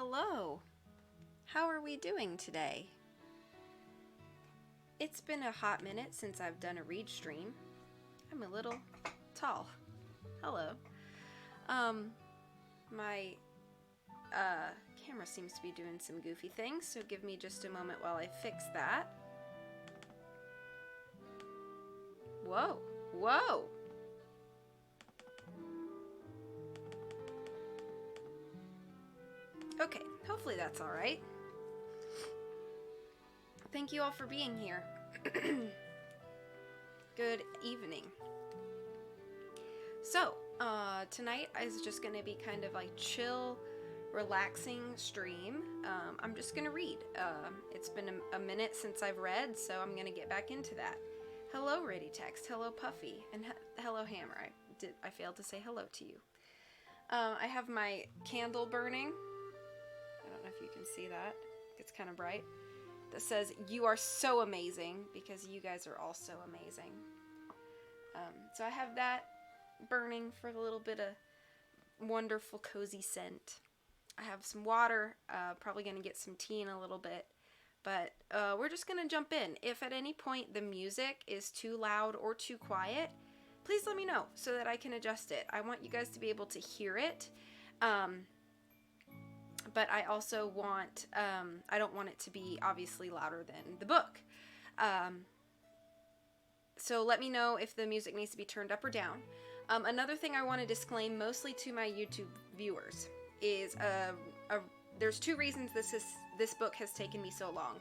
Hello. How are we doing today? It's been a hot minute since I've done a read stream. I'm a little tall. Hello. My camera seems to be doing some goofy things, so give me just a moment while I fix that. Whoa. Whoa! Okay, hopefully that's alright. Thank you all for being here. Good evening. So, tonight is just going to be kind of like chill, relaxing stream. I'm just going to read. It's been a minute since I've read, so I'm going to get back into that. Hello, Ready Text. Hello, Puffy. And hello, Hammer. I failed to say hello to you. I have my candle burning. I don't know if you can see that. It's kind of bright. That says, "You are so amazing," because you guys are also amazing. So I have that burning for a little bit of wonderful, cozy scent. I have some water, probably going to get some tea in a little bit. But we're just going to jump in. If at any point the music is too loud or too quiet, please let me know so that I can adjust it. I want you guys to be able to hear it. But I also want, I don't want it to be obviously louder than the book. So let me know if the music needs to be turned up or down. Another thing I want to disclaim, mostly to my YouTube viewers, is there's two reasons this book has taken me so long.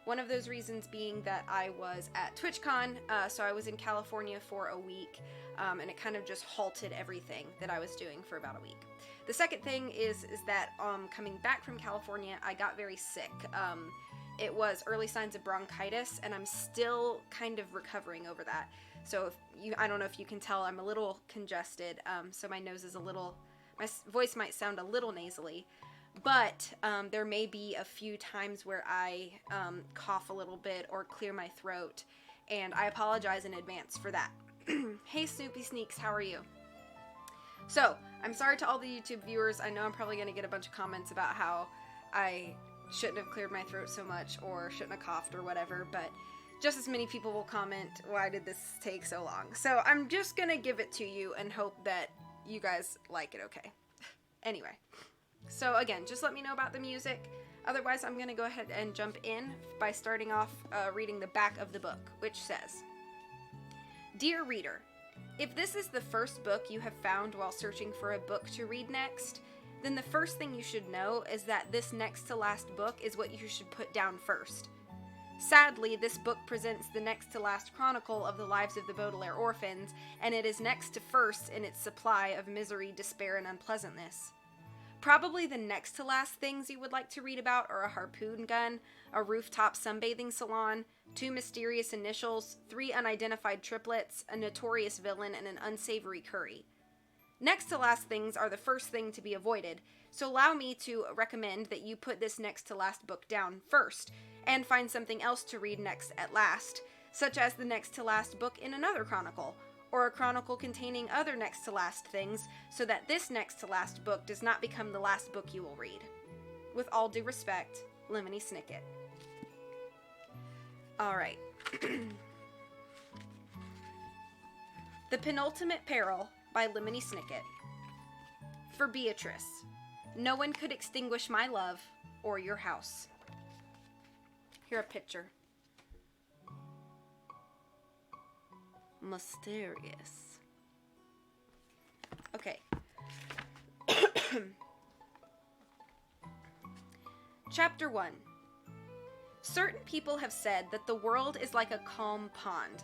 One of those reasons being that I was at TwitchCon, so I was in California for a week, and it kind of just halted everything that I was doing for about a week. The second thing is that coming back from California, I got very sick. It was early signs of bronchitis, and I'm still kind of recovering over that. So I don't know if you can tell, I'm a little congested, so my nose is my voice might sound a little nasally. But there may be a few times where I cough a little bit or clear my throat, and I apologize in advance for that. Hey Snoopy Sneaks, how are you? So, I'm sorry to all the YouTube viewers. I know I'm probably going to get a bunch of comments about how I shouldn't have cleared my throat so much or shouldn't have coughed or whatever, but just as many people will comment, why did this take so long? So, I'm just going to give it to you and hope that you guys like it okay. Anyway. So again, just let me know about the music. Otherwise, I'm going to go ahead and jump in by starting off reading the back of the book, which says, "Dear reader, if this is the first book you have found while searching for a book to read next, then the first thing you should know is that this next to last book is what you should put down first. Sadly, this book presents the next to last chronicle of the lives of the Baudelaire orphans, and it is next to first in its supply of misery, despair, and unpleasantness. Probably the next to last things you would like to read about are a harpoon gun, a rooftop sunbathing salon, 2 mysterious initials, 3 unidentified triplets, a notorious villain, and an unsavory curry. Next to last things are the first thing to be avoided, so allow me to recommend that you put this next to last book down first, and find something else to read next at last, such as the next to last book in another chronicle, or a chronicle containing other next to last things, so that this next to last book does not become the last book you will read. With all due respect, Lemony Snicket." Alright. The Penultimate Peril by Lemony Snicket. For Beatrice. No one could extinguish my love or your house. Here a picture. Mysterious. Okay. Chapter 1. Certain people have said that the world is like a calm pond,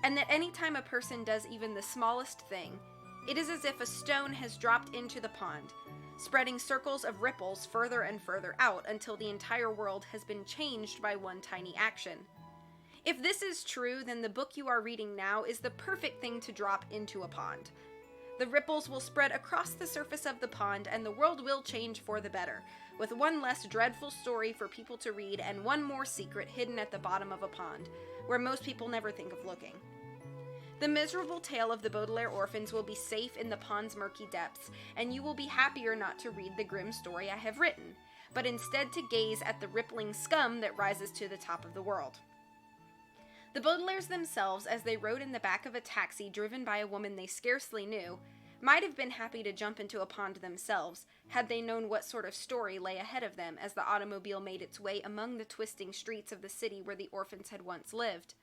and that any time a person does even the smallest thing, it is as if a stone has dropped into the pond, spreading circles of ripples further and further out until the entire world has been changed by one tiny action. If this is true, then the book you are reading now is the perfect thing to drop into a pond. The ripples will spread across the surface of the pond, and the world will change for the better, with one less dreadful story for people to read and one more secret hidden at the bottom of a pond, where most people never think of looking. The miserable tale of the Baudelaire orphans will be safe in the pond's murky depths, and you will be happier not to read the grim story I have written. but instead to gaze at the rippling scum that rises to the top of the world. The Baudelaires themselves, as they rode in the back of a taxi driven by a woman they scarcely knew, might have been happy to jump into a pond themselves, had they known what sort of story lay ahead of them as the automobile made its way among the twisting streets of the city where the orphans had once lived.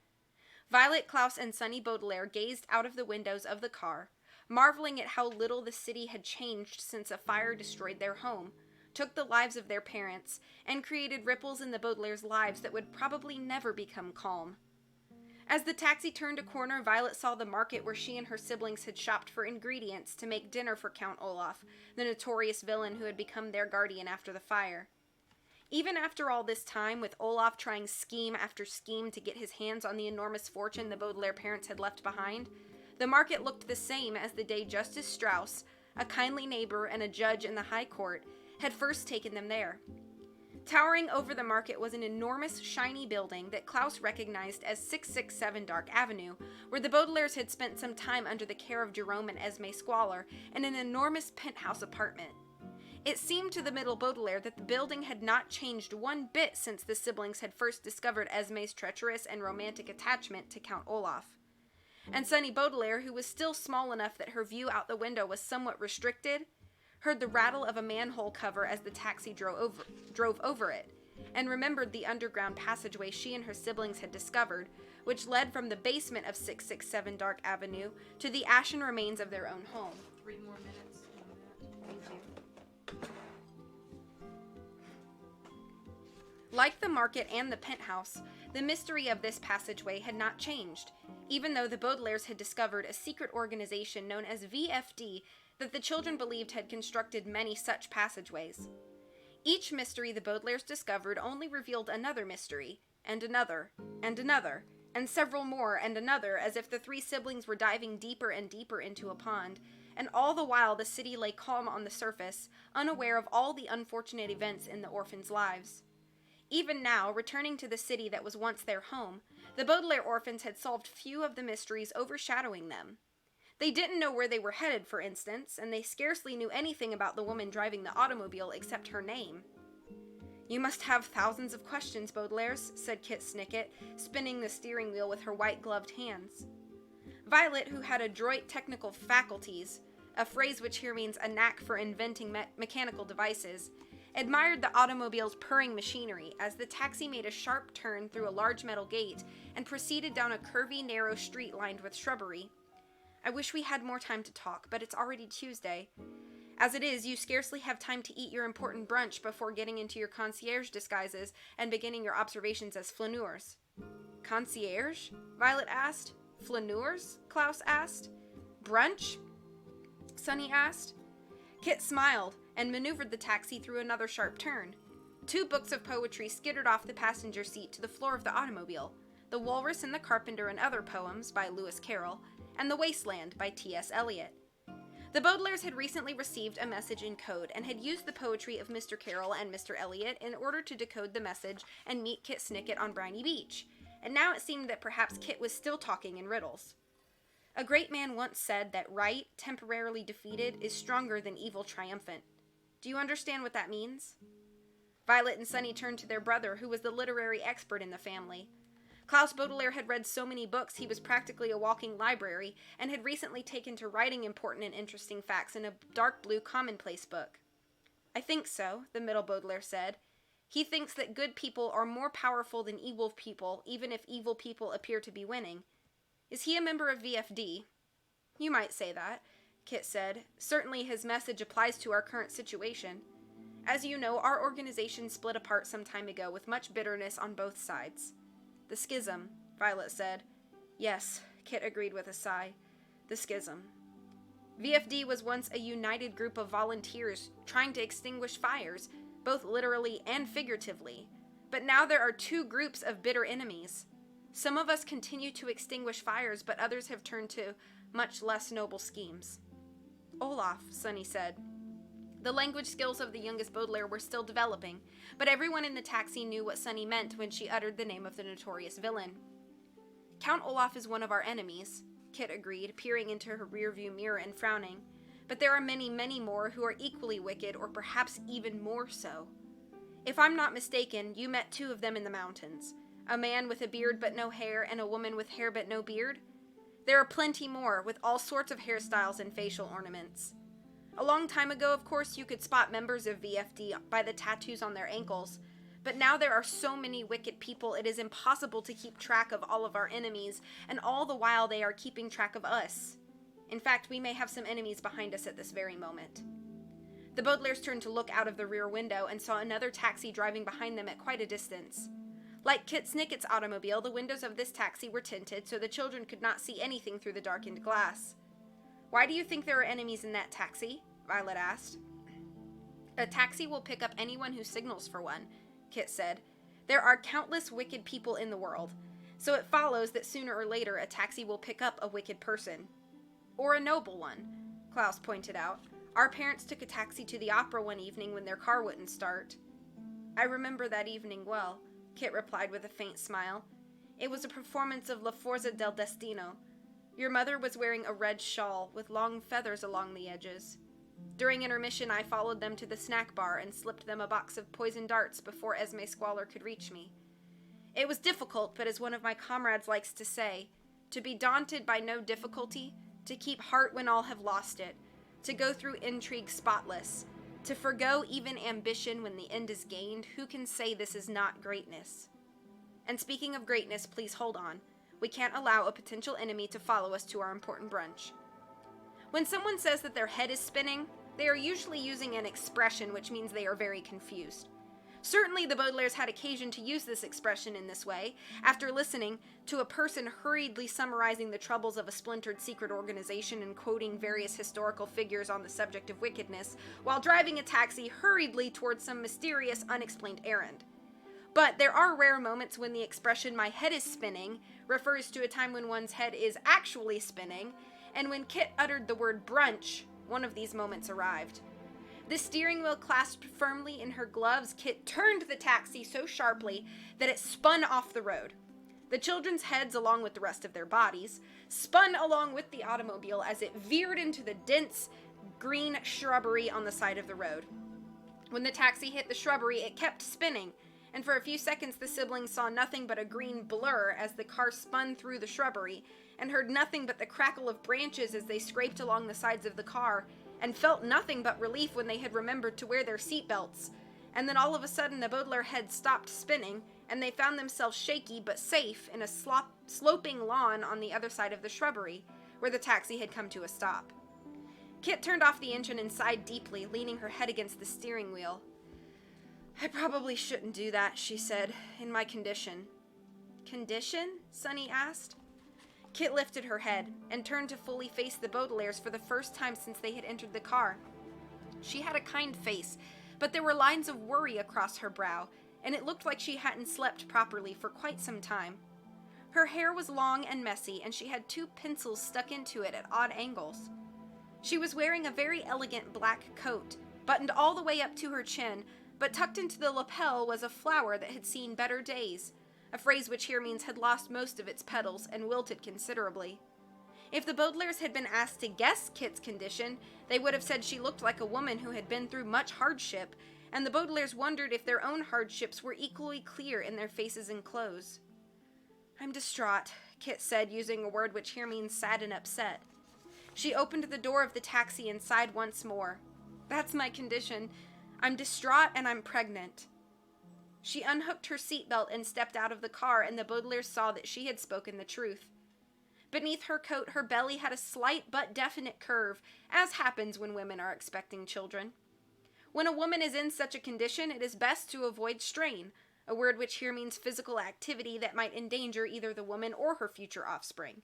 Violet, Klaus, and Sonny Baudelaire gazed out of the windows of the car, marveling at how little the city had changed since a fire destroyed their home, took the lives of their parents, and created ripples in the Baudelaire's lives that would probably never become calm. As the taxi turned a corner, Violet saw the market where she and her siblings had shopped for ingredients to make dinner for Count Olaf, the notorious villain who had become their guardian after the fire. Even after all this time, with Olaf trying scheme after scheme to get his hands on the enormous fortune the Baudelaire parents had left behind, the market looked the same as the day Justice Strauss, a kindly neighbor and a judge in the High Court, had first taken them there. Towering over the market was an enormous, shiny building that Klaus recognized as 667 Dark Avenue, where the Baudelaires had spent some time under the care of Jerome and Esme Squalor in an enormous penthouse apartment. It seemed to the middle Baudelaire that the building had not changed one bit since the siblings had first discovered Esme's treacherous and romantic attachment to Count Olaf. And Sonny Baudelaire, who was still small enough that her view out the window was somewhat restricted, heard the rattle of a manhole cover as the taxi drove over it, and remembered the underground passageway she and her siblings had discovered, which led from the basement of 667 Dark Avenue to the ashen remains of their own home. 3 more minutes on that. Thank you. Like the market and the penthouse, the mystery of this passageway had not changed, even though the Baudelaires had discovered a secret organization known as VFD that the children believed had constructed many such passageways. Each mystery the Baudelaires discovered only revealed another mystery, and another, and another, and several more, and another, as if the 3 siblings were diving deeper and deeper into a pond, and all the while the city lay calm on the surface, unaware of all the unfortunate events in the orphans' lives. Even now, returning to the city that was once their home, the Baudelaire orphans had solved few of the mysteries overshadowing them. They didn't know where they were headed, for instance, and they scarcely knew anything about the woman driving the automobile except her name. "You must have thousands of questions, Baudelaires," said Kit Snicket, spinning the steering wheel with her white-gloved hands. Violet, who had adroit technical faculties, a phrase which here means a knack for inventing mechanical devices, admired the automobile's purring machinery as the taxi made a sharp turn through a large metal gate and proceeded down a curvy, narrow street lined with shrubbery. "I wish we had more time to talk, but it's already Tuesday. As it is, you scarcely have time to eat your important brunch before getting into your concierge disguises and beginning your observations as flaneurs." "Concierge?" Violet asked. "Flaneurs?" Klaus asked. "Brunch?" Sonny asked. Kit smiled and maneuvered the taxi through another sharp turn. 2 books of poetry skittered off the passenger seat to the floor of the automobile: The Walrus and the Carpenter and Other Poems by Lewis Carroll, and The Wasteland by T.S. Eliot. The Baudelaires had recently received a message in code and had used the poetry of Mr. Carroll and Mr. Eliot in order to decode the message and meet Kit Snicket on Briny Beach, and now it seemed that perhaps Kit was still talking in riddles. A great man once said that right, temporarily defeated, is stronger than evil triumphant. Do you understand what that means? Violet and Sonny turned to their brother, who was the literary expert in the family. Klaus Baudelaire had read so many books he was practically a walking library, and had recently taken to writing important and interesting facts in a dark blue commonplace book. "I think so," the middle Baudelaire said. "He thinks that good people are more powerful than evil people, even if evil people appear to be winning. Is he a member of VFD?" "You might say that," Kit said. "Certainly his message applies to our current situation. As you know, our organization split apart some time ago with much bitterness on both sides." "The schism," Violet said. "Yes," Kit agreed with a sigh. "The schism. VFD was once a united group of volunteers trying to extinguish fires, both literally and figuratively. But now there are 2 groups of bitter enemies. Some of us continue to extinguish fires, but others have turned to much less noble schemes." "Olaf," Sonny said. The language skills of the youngest Baudelaire were still developing, but everyone in the taxi knew what Sonny meant when she uttered the name of the notorious villain. "Count Olaf is one of our enemies," Kit agreed, peering into her rearview mirror and frowning. "But there are many, many more who are equally wicked, or perhaps even more so." If I'm not mistaken, you met two of them in the mountains. A man with a beard but no hair, and a woman with hair but no beard. There are plenty more, with all sorts of hairstyles and facial ornaments. A long time ago, of course, you could spot members of VFD by the tattoos on their ankles, but now there are so many wicked people it is impossible to keep track of all of our enemies, and all the while they are keeping track of us. In fact, we may have some enemies behind us at this very moment. The Baudelaires turned to look out of the rear window and saw another taxi driving behind them at quite a distance. Like Kit Snicket's automobile, the windows of this taxi were tinted so the children could not see anything through the darkened glass. "Why do you think there are enemies in that taxi?" Violet asked. "A taxi will pick up anyone who signals for one," Kit said. "There are countless wicked people in the world, so it follows that sooner or later a taxi will pick up a wicked person." "Or a noble one," Klaus pointed out. "Our parents took a taxi to the opera one evening when their car wouldn't start." "I remember that evening well," Kit replied with a faint smile. "It was a performance of La Forza del Destino. Your mother was wearing a red shawl with long feathers along the edges. During intermission, I followed them to the snack bar and slipped them a box of poison darts before Esme Squalor could reach me. It was difficult, but as one of my comrades likes to say, to be daunted by no difficulty, to keep heart when all have lost it, to go through intrigue spotless, to forgo even ambition when the end is gained, who can say this is not greatness? And speaking of greatness, please hold on. We can't allow a potential enemy to follow us to our important brunch." When someone says that their head is spinning, they are usually using an expression which means they are very confused. Certainly the Baudelaires had occasion to use this expression in this way, after listening to a person hurriedly summarizing the troubles of a splintered secret organization and quoting various historical figures on the subject of wickedness, while driving a taxi hurriedly towards some mysterious, unexplained errand. But there are rare moments when the expression "my head is spinning" refers to a time when one's head is actually spinning, and when Kit uttered the word brunch, one of these moments arrived. The steering wheel clasped firmly in her gloves, Kit turned the taxi so sharply that it spun off the road. The children's heads, along with the rest of their bodies, spun along with the automobile as it veered into the dense green shrubbery on the side of the road. When the taxi hit the shrubbery, it kept spinning, and for a few seconds the siblings saw nothing but a green blur as the car spun through the shrubbery, and heard nothing but the crackle of branches as they scraped along the sides of the car, and felt nothing but relief when they had remembered to wear their seatbelts. And then all of a sudden the Baudelaire head stopped spinning, and they found themselves shaky but safe in a sloping lawn on the other side of the shrubbery, where the taxi had come to a stop. Kit turned off the engine and sighed deeply, leaning her head against the steering wheel. "I probably shouldn't do that," she said, "in my condition." "Condition?" Sonny asked. Kit lifted her head and turned to fully face the Baudelaires for the first time since they had entered the car. She had a kind face, but there were lines of worry across her brow, and it looked like she hadn't slept properly for quite some time. Her hair was long and messy, and she had two pencils stuck into it at odd angles. She was wearing a very elegant black coat, buttoned all the way up to her chin, but tucked into the lapel was a flower that had seen better days, a phrase which here means had lost most of its petals and wilted considerably. If the Baudelaires had been asked to guess Kit's condition, they would have said she looked like a woman who had been through much hardship, and the Baudelaires wondered if their own hardships were equally clear in their faces and clothes. "I'm distraught," Kit said, using a word which here means sad and upset. She opened the door of the taxi and sighed once more. "That's my condition. I'm distraught and I'm pregnant." She unhooked her seatbelt and stepped out of the car, and the Baudelaires saw that she had spoken the truth. Beneath her coat, her belly had a slight but definite curve, as happens when women are expecting children. When a woman is in such a condition, it is best to avoid strain, a word which here means physical activity that might endanger either the woman or her future offspring.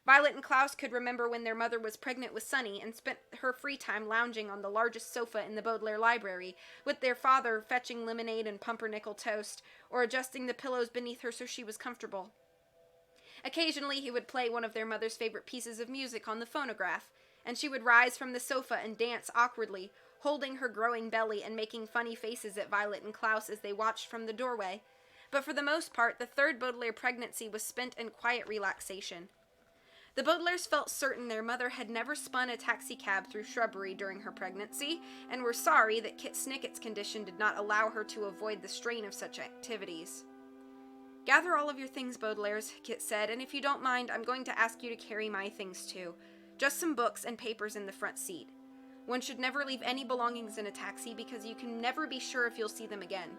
Violet and Klaus could remember when their mother was pregnant with Sonny and spent her free time lounging on the largest sofa in the Baudelaire library, with their father fetching lemonade and pumpernickel toast, or adjusting the pillows beneath her so she was comfortable. Occasionally he would play one of their mother's favorite pieces of music on the phonograph, and she would rise from the sofa and dance awkwardly, holding her growing belly and making funny faces at Violet and Klaus as they watched from the doorway. But for the most part, the third Baudelaire pregnancy was spent in quiet relaxation. The Baudelaires felt certain their mother had never spun a taxicab through shrubbery during her pregnancy, and were sorry that Kit Snicket's condition did not allow her to avoid the strain of such activities. "Gather all of your things, Baudelaires," Kit said, "and if you don't mind, I'm going to ask you to carry my things too. Just some books and papers in the front seat. One should never leave any belongings in a taxi because you can never be sure if you'll see them again.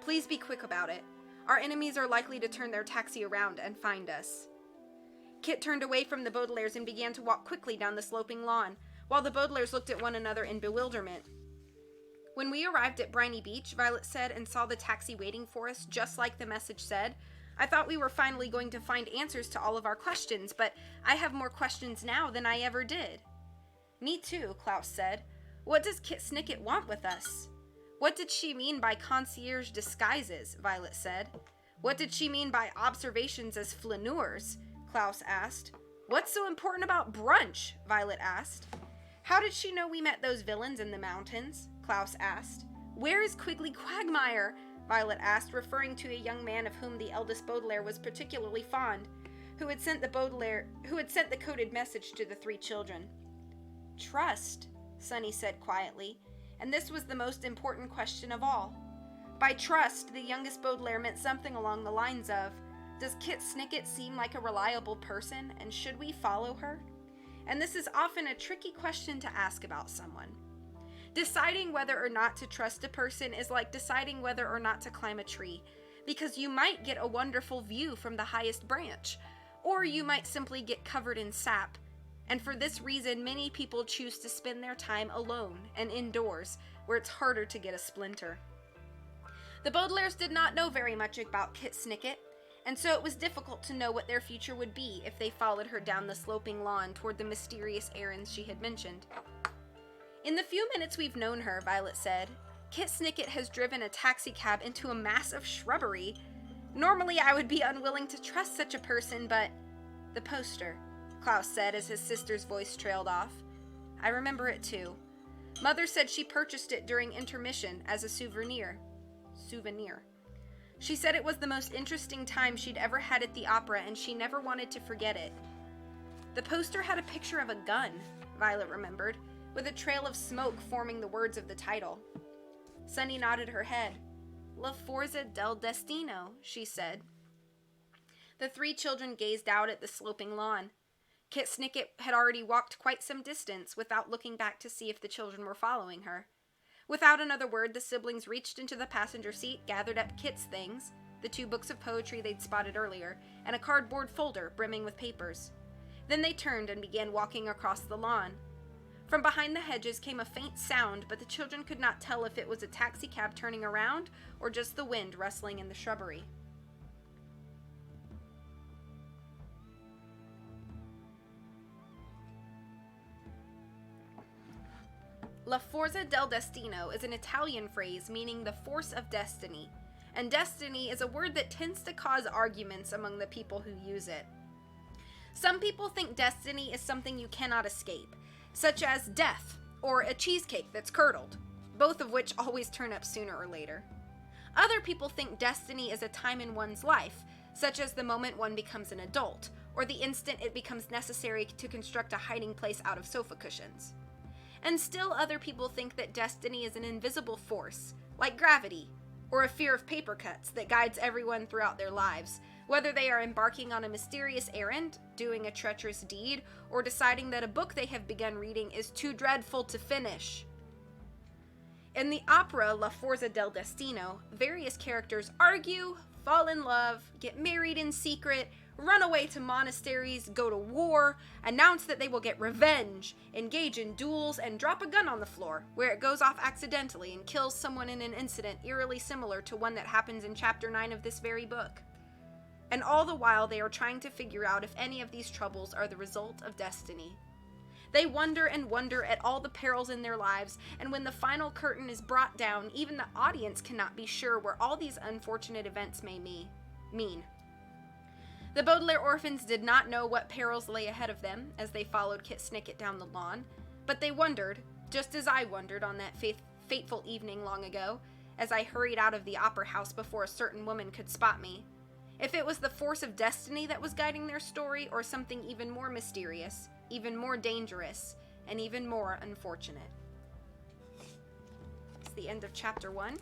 Please be quick about it. Our enemies are likely to turn their taxi around and find us." Kit turned away from the Baudelaires and began to walk quickly down the sloping lawn, while the Baudelaires looked at one another in bewilderment. "When we arrived at Briny Beach," Violet said, "and saw the taxi waiting for us, just like the message said, I thought we were finally going to find answers to all of our questions, but I have more questions now than I ever did." "Me too," Klaus said. "What does Kit Snicket want with us?" "What did she mean by concierge disguises?" Violet said. "What did she mean by observations as flaneurs?" Klaus asked. "What's so important about brunch?" Violet asked. "How did she know we met those villains in the mountains?" Klaus asked. "Where is Quigley Quagmire?" Violet asked, referring to a young man of whom the eldest Baudelaire was particularly fond, who had sent the coded message to the three children. "Trust," Sunny said quietly, and this was the most important question of all. By trust, the youngest Baudelaire meant something along the lines of, "Does Kit Snicket seem like a reliable person, and should we follow her?" And this is often a tricky question to ask about someone. Deciding whether or not to trust a person is like deciding whether or not to climb a tree, because you might get a wonderful view from the highest branch, or you might simply get covered in sap. And for this reason, many people choose to spend their time alone and indoors, where it's harder to get a splinter. The Baudelaires did not know very much about Kit Snicket, and so it was difficult to know what their future would be if they followed her down the sloping lawn toward the mysterious errands she had mentioned. "In the few minutes we've known her," Violet said, "Kit Snicket has driven a taxicab into a mass of shrubbery. Normally I would be unwilling to trust such a person, but—" "The poster," Klaus said as his sister's voice trailed off. "I remember it too. Mother said she purchased it during intermission as a souvenir. She said it was the most interesting time she'd ever had at the opera, and she never wanted to forget it." "The poster had a picture of a gun," Violet remembered, with a trail of smoke forming the words of the title. Sunny nodded her head. "La Forza del Destino," she said. The three children gazed out at the sloping lawn. Kit Snicket had already walked quite some distance without looking back to see if the children were following her. Without another word, the siblings reached into the passenger seat, gathered up Kit's things, the 2 books of poetry they'd spotted earlier, and a cardboard folder brimming with papers. Then they turned and began walking across the lawn. From behind the hedges came a faint sound, but the children could not tell if it was a taxicab turning around or just the wind rustling in the shrubbery. La Forza del Destino is an Italian phrase meaning the force of destiny, and destiny is a word that tends to cause arguments among the people who use it. Some people think destiny is something you cannot escape, such as death or a cheesecake that's curdled, both of which always turn up sooner or later. Other people think destiny is a time in one's life, such as the moment one becomes an adult, or the instant it becomes necessary to construct a hiding place out of sofa cushions. And still other people think that destiny is an invisible force, like gravity, or a fear of paper cuts that guides everyone throughout their lives, whether they are embarking on a mysterious errand, doing a treacherous deed, or deciding that a book they have begun reading is too dreadful to finish. In the opera La Forza del Destino, various characters argue, fall in love, get married in secret, run away to monasteries, go to war, announce that they will get revenge, engage in duels, and drop a gun on the floor, where it goes off accidentally and kills someone in an incident eerily similar to one that happens in Chapter 9 of this very book. And all the while they are trying to figure out if any of these troubles are the result of destiny. They wonder and wonder at all the perils in their lives, and when the final curtain is brought down, even the audience cannot be sure where all these unfortunate events may mean. The Baudelaire orphans did not know what perils lay ahead of them as they followed Kit Snicket down the lawn, but they wondered, just as I wondered on that fateful evening long ago, as I hurried out of the opera house before a certain woman could spot me. If it was the force of destiny that was guiding their story, or something even more mysterious, even more dangerous, and even more unfortunate. It's the end of chapter 1.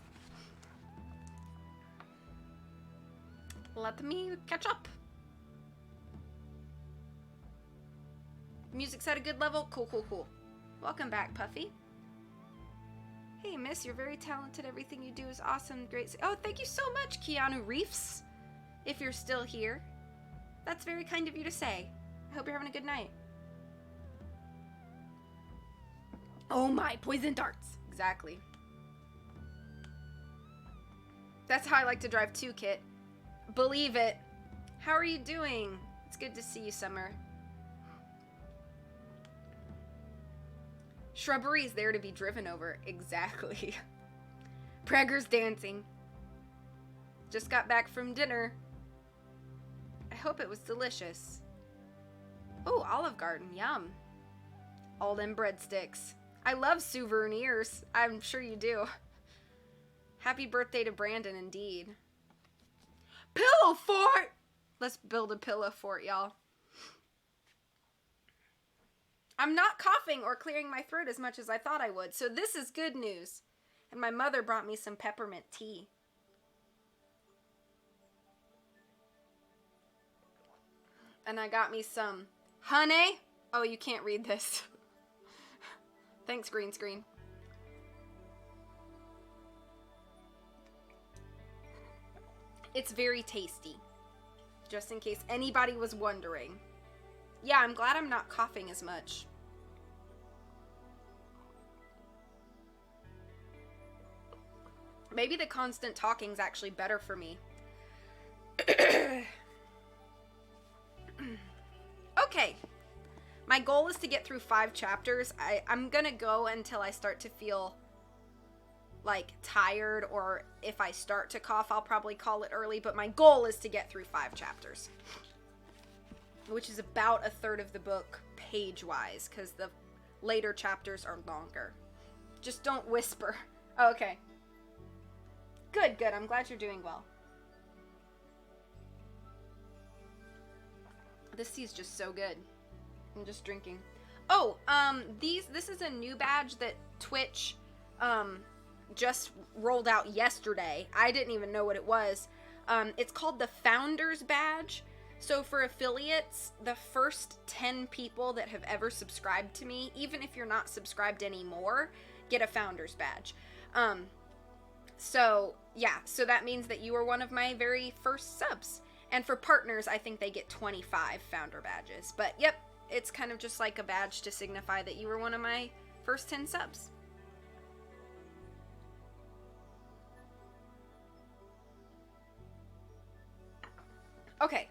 Let me catch up. Music's at a good level? Cool, cool, cool. Welcome back, Puffy. Hey, miss, you're very talented. Everything you do is awesome. Great. Oh, thank you so much, Keanu Reeves. If you're still here. That's very kind of you to say. I hope you're having a good night. Oh my, poison darts. Exactly. That's how I like to drive too, Kit. Believe it. How are you doing? It's good to see you, Summer. Shrubbery is there to be driven over. Exactly. Prager's dancing. Just got back from dinner. I hope it was delicious. Oh, Olive Garden. Yum. All them breadsticks. I love souvenirs. I'm sure you do. Happy birthday to Brandon, indeed. Pillow fort! Let's build a pillow fort, y'all. I'm not coughing or clearing my throat as much as I thought I would, so this is good news. And my mother brought me some peppermint tea. And I got me some honey. Oh, you can't read this. Thanks, green screen. It's very tasty. Just in case anybody was wondering. Yeah, I'm glad I'm not coughing as much. Maybe the constant talking's actually better for me. Okay. My goal is to get through 5 chapters. I'm gonna go until I start to feel like tired, or if I start to cough, I'll probably call it early, but my goal is to get through 5 chapters. Which is about a third of the book page-wise, because the later chapters are longer. Just don't whisper. Oh, okay. Good, good. I'm glad you're doing well. This tea is just so good. I'm just drinking. Oh, this is a new badge that Twitch, just rolled out yesterday. I didn't even know what it was. It's called the Founders Badge. So for affiliates, the first 10 people that have ever subscribed to me, even if you're not subscribed anymore, get a Founders Badge. So yeah, so that means that you are one of my very first subs. And for partners, I think they get 25 Founder Badges. But yep, it's kind of just like a badge to signify that you were one of my first 10 subs. Okay.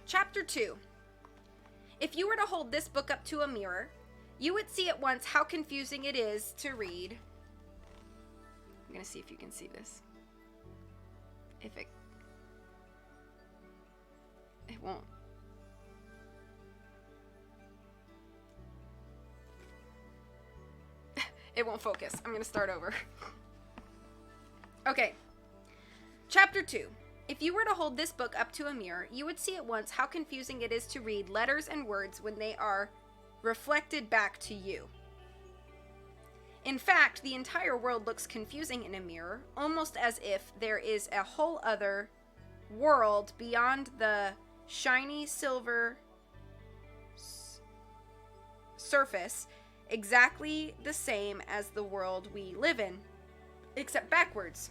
Chapter 2. If you were to hold this book up to a mirror, you would see at once how confusing it is to read. I'm going to see if you can see this. If it won't. It won't focus. I'm going to start over. Okay. Chapter 2. If you were to hold this book up to a mirror, you would see at once how confusing it is to read letters and words when they are reflected back to you. In fact, the entire world looks confusing in a mirror, almost as if there is a whole other world beyond the shiny silver surface, exactly the same as the world we live in, except backwards.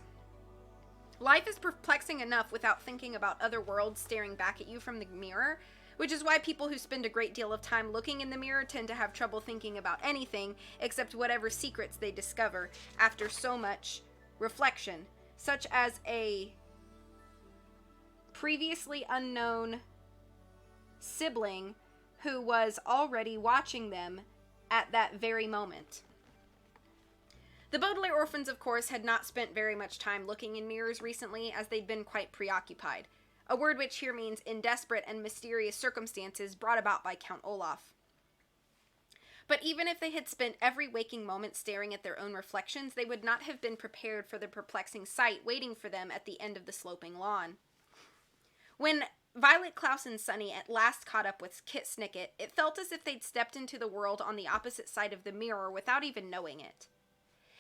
Life is perplexing enough without thinking about other worlds staring back at you from the mirror, which is why people who spend a great deal of time looking in the mirror tend to have trouble thinking about anything except whatever secrets they discover after so much reflection, such as a previously unknown sibling who was already watching them at that very moment. The Baudelaire orphans, of course, had not spent very much time looking in mirrors recently, as they'd been quite preoccupied. A word which here means in desperate and mysterious circumstances brought about by Count Olaf. But even if they had spent every waking moment staring at their own reflections, they would not have been prepared for the perplexing sight waiting for them at the end of the sloping lawn. When Violet, Klaus, and Sunny at last caught up with Kit Snicket, it felt as if they'd stepped into the world on the opposite side of the mirror without even knowing it.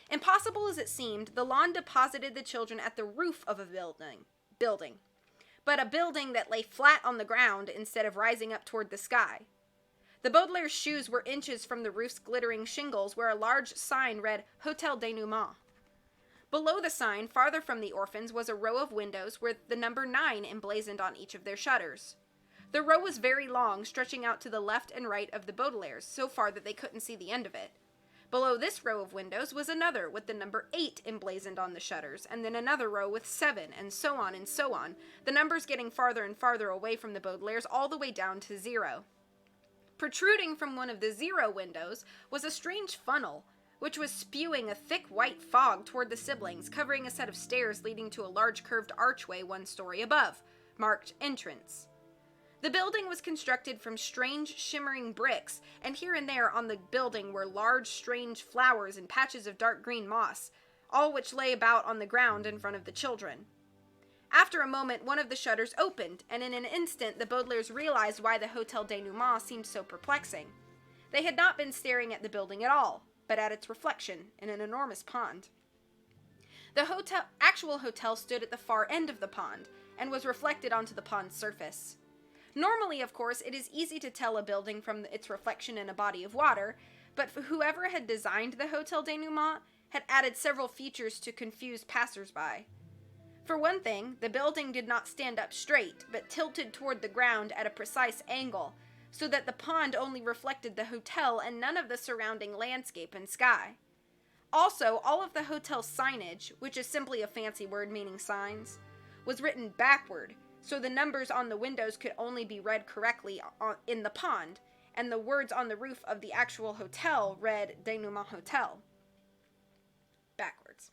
Impossible as it seemed, the lawn deposited the children at the roof of a building, but a building that lay flat on the ground instead of rising up toward the sky. The Baudelaire's shoes were inches from the roof's glittering shingles, where a large sign read Hotel Denouement. Below the sign, farther from the orphans, was a row of windows with the number 9 emblazoned on each of their shutters. The row was very long, stretching out to the left and right of the Baudelaire's, so far that they couldn't see the end of it. Below this row of windows was another with the number 8 emblazoned on the shutters, and then another row with 7, and so on, the numbers getting farther and farther away from the Baudelaire's all the way down to 0. Protruding from one of the 0 windows was a strange funnel, which was spewing a thick white fog toward the siblings, covering a set of stairs leading to a large curved archway 1 story above, marked Entrance. The building was constructed from strange, shimmering bricks, and here and there on the building were large, strange flowers and patches of dark green moss, all which lay about on the ground in front of the children. After a moment, one of the shutters opened, and in an instant the Baudelaire's realized why the Hotel Denouement seemed so perplexing. They had not been staring at the building at all, but at its reflection in an enormous pond. The actual hotel stood at the far end of the pond, and was reflected onto the pond's surface. Normally, of course, it is easy to tell a building from its reflection in a body of water, but whoever had designed the Hotel Denouement had added several features to confuse passers-by. For one thing, the building did not stand up straight, but tilted toward the ground at a precise angle, so that the pond only reflected the hotel and none of the surrounding landscape and sky. Also, all of the hotel's signage, which is simply a fancy word meaning signs, was written backward, so the numbers on the windows could only be read correctly in the pond, and the words on the roof of the actual hotel read Denouement Hotel. Backwards.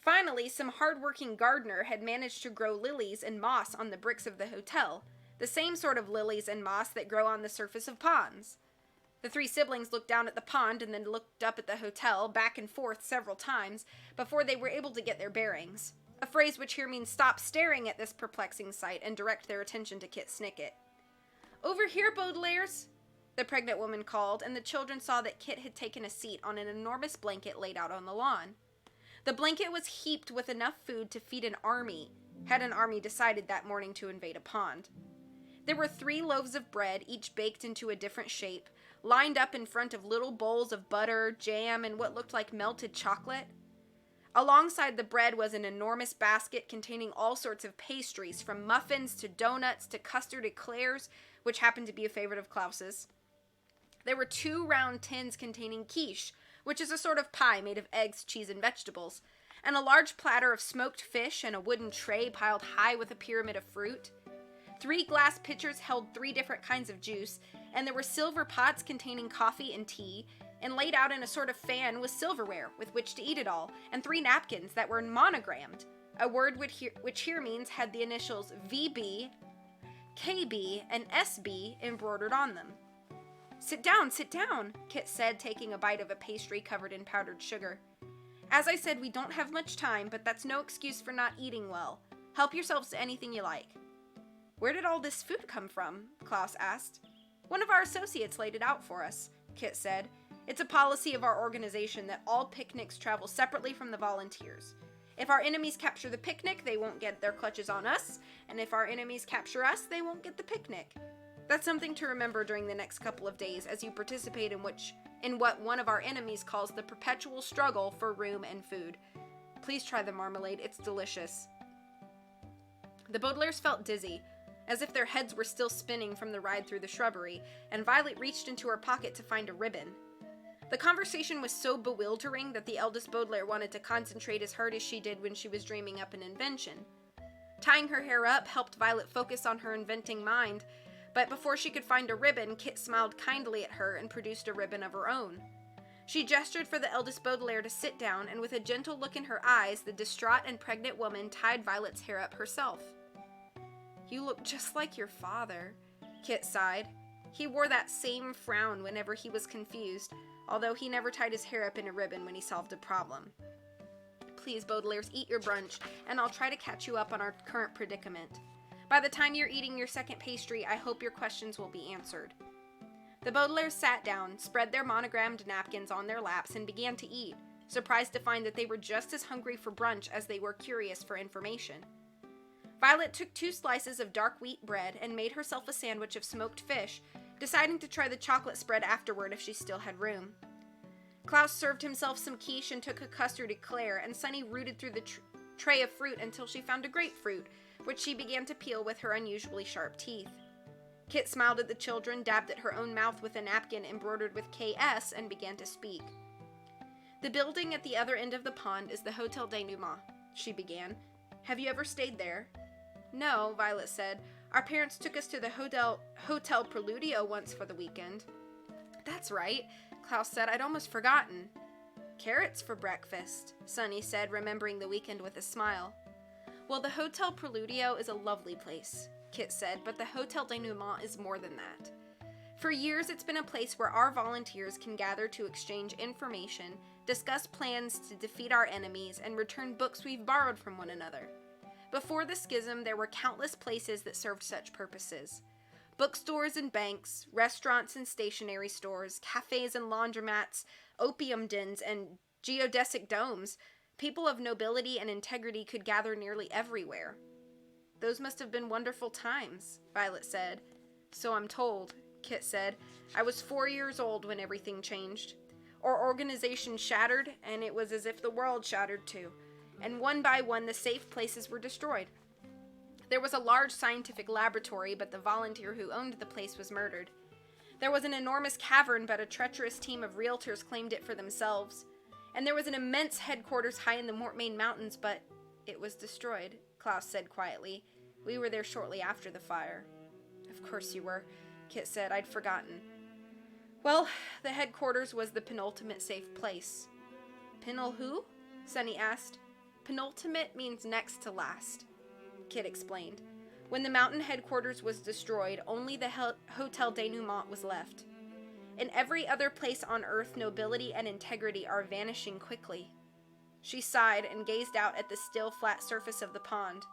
Finally, some hard-working gardener had managed to grow lilies and moss on the bricks of the hotel, the same sort of lilies and moss that grow on the surface of ponds. The 3 siblings looked down at the pond and then looked up at the hotel, back and forth several times, before they were able to get their bearings, a phrase which here means stop staring at this perplexing sight and direct their attention to Kit Snicket. "Over here, Baudelaire's," the pregnant woman called, and the children saw that Kit had taken a seat on an enormous blanket laid out on the lawn. The blanket was heaped with enough food to feed an army, had an army decided that morning to invade a pond. There were 3 loaves of bread, each baked into a different shape, lined up in front of little bowls of butter, jam, and what looked like melted chocolate. Alongside the bread was an enormous basket containing all sorts of pastries, from muffins to donuts to custard eclairs, which happened to be a favorite of Klaus's. There were 2 round tins containing quiche, which is a sort of pie made of eggs, cheese, and vegetables, and a large platter of smoked fish and a wooden tray piled high with a pyramid of fruit. 3 glass pitchers held 3 different kinds of juice, and there were silver pots containing coffee and tea, and laid out in a sort of fan was silverware with which to eat it all, and 3 napkins that were monogrammed, a word which here means had the initials VB, KB, and SB embroidered on them. Sit down, Kit said, taking a bite of a pastry covered in powdered sugar. "As I said, we don't have much time, but that's no excuse for not eating well. Help yourselves to anything you like." "Where did all this food come from?" Klaus asked. "One of our associates laid it out for us," Kit said. "It's a policy of our organization that all picnics travel separately from the volunteers. If our enemies capture the picnic, they won't get their clutches on us, and if our enemies capture us, they won't get the picnic. That's something to remember during the next couple of days as you participate in what one of our enemies calls the perpetual struggle for room and food. Please try the marmalade, it's delicious." The Baudelaire's felt dizzy, as if their heads were still spinning from the ride through the shrubbery, and Violet reached into her pocket to find a ribbon. The conversation was so bewildering that the eldest Baudelaire wanted to concentrate as hard as she did when she was dreaming up an invention. Tying her hair up helped Violet focus on her inventing mind, but before she could find a ribbon, Kit smiled kindly at her and produced a ribbon of her own. She gestured for the eldest Baudelaire to sit down, and with a gentle look in her eyes, the distraught and pregnant woman tied Violet's hair up herself. "You look just like your father," Kit sighed. He wore that same frown whenever he was confused, although he never tied his hair up in a ribbon when he solved a problem. Please, Baudelaires, eat your brunch, and I'll try to catch you up on our current predicament. By the time you're eating your second pastry, I hope your questions will be answered. The Baudelaires sat down, spread their monogrammed napkins on their laps, and began to eat, surprised to find that they were just as hungry for brunch as they were curious for information. Violet took 2 slices of dark wheat bread and made herself a sandwich of smoked fish, deciding to try the chocolate spread afterward if she still had room. Klaus served himself some quiche and took a custard eclair, and Sunny rooted through the tray of fruit until she found a grapefruit, which she began to peel with her unusually sharp teeth. Kit smiled at the children, dabbed at her own mouth with a napkin embroidered with KS, and began to speak. The building at the other end of the pond is the Hotel Denouement, she began. Have you ever stayed there? No, Violet said. Our parents took us to the Hotel Preludio once for the weekend. That's right, Klaus said. I'd almost forgotten. Carrots for breakfast, Sunny said, remembering the weekend with a smile. Well, the Hotel Preludio is a lovely place, Kit said, but the Hotel Denouement is more than that. For years, it's been a place where our volunteers can gather to exchange information, discuss plans to defeat our enemies, and return books we've borrowed from one another. Before the schism, there were countless places that served such purposes. Bookstores and banks, restaurants and stationery stores, cafes and laundromats, opium dens, and geodesic domes. People of nobility and integrity could gather nearly everywhere. Those must have been wonderful times, Violet said. So I'm told, Kit said. I was 4 years old when everything changed. Our organization shattered, and it was as if the world shattered too. And one by one the safe places were destroyed. There was a large scientific laboratory, but the volunteer who owned the place was murdered. There was an enormous cavern, but a treacherous team of realtors claimed it for themselves. And there was an immense headquarters high in the Mortmain Mountains, but it was destroyed, Klaus said quietly. We were there shortly after the fire. Of course you were, Kit said. I'd forgotten. Well, the headquarters was the penultimate safe place. Penul who? Sunny asked. Penultimate means next to last, Kit explained. When the mountain headquarters was destroyed, only the Hotel Denouement was left. In every other place on Earth, nobility and integrity are vanishing quickly. She sighed and gazed out at the still, flat surface of the pond.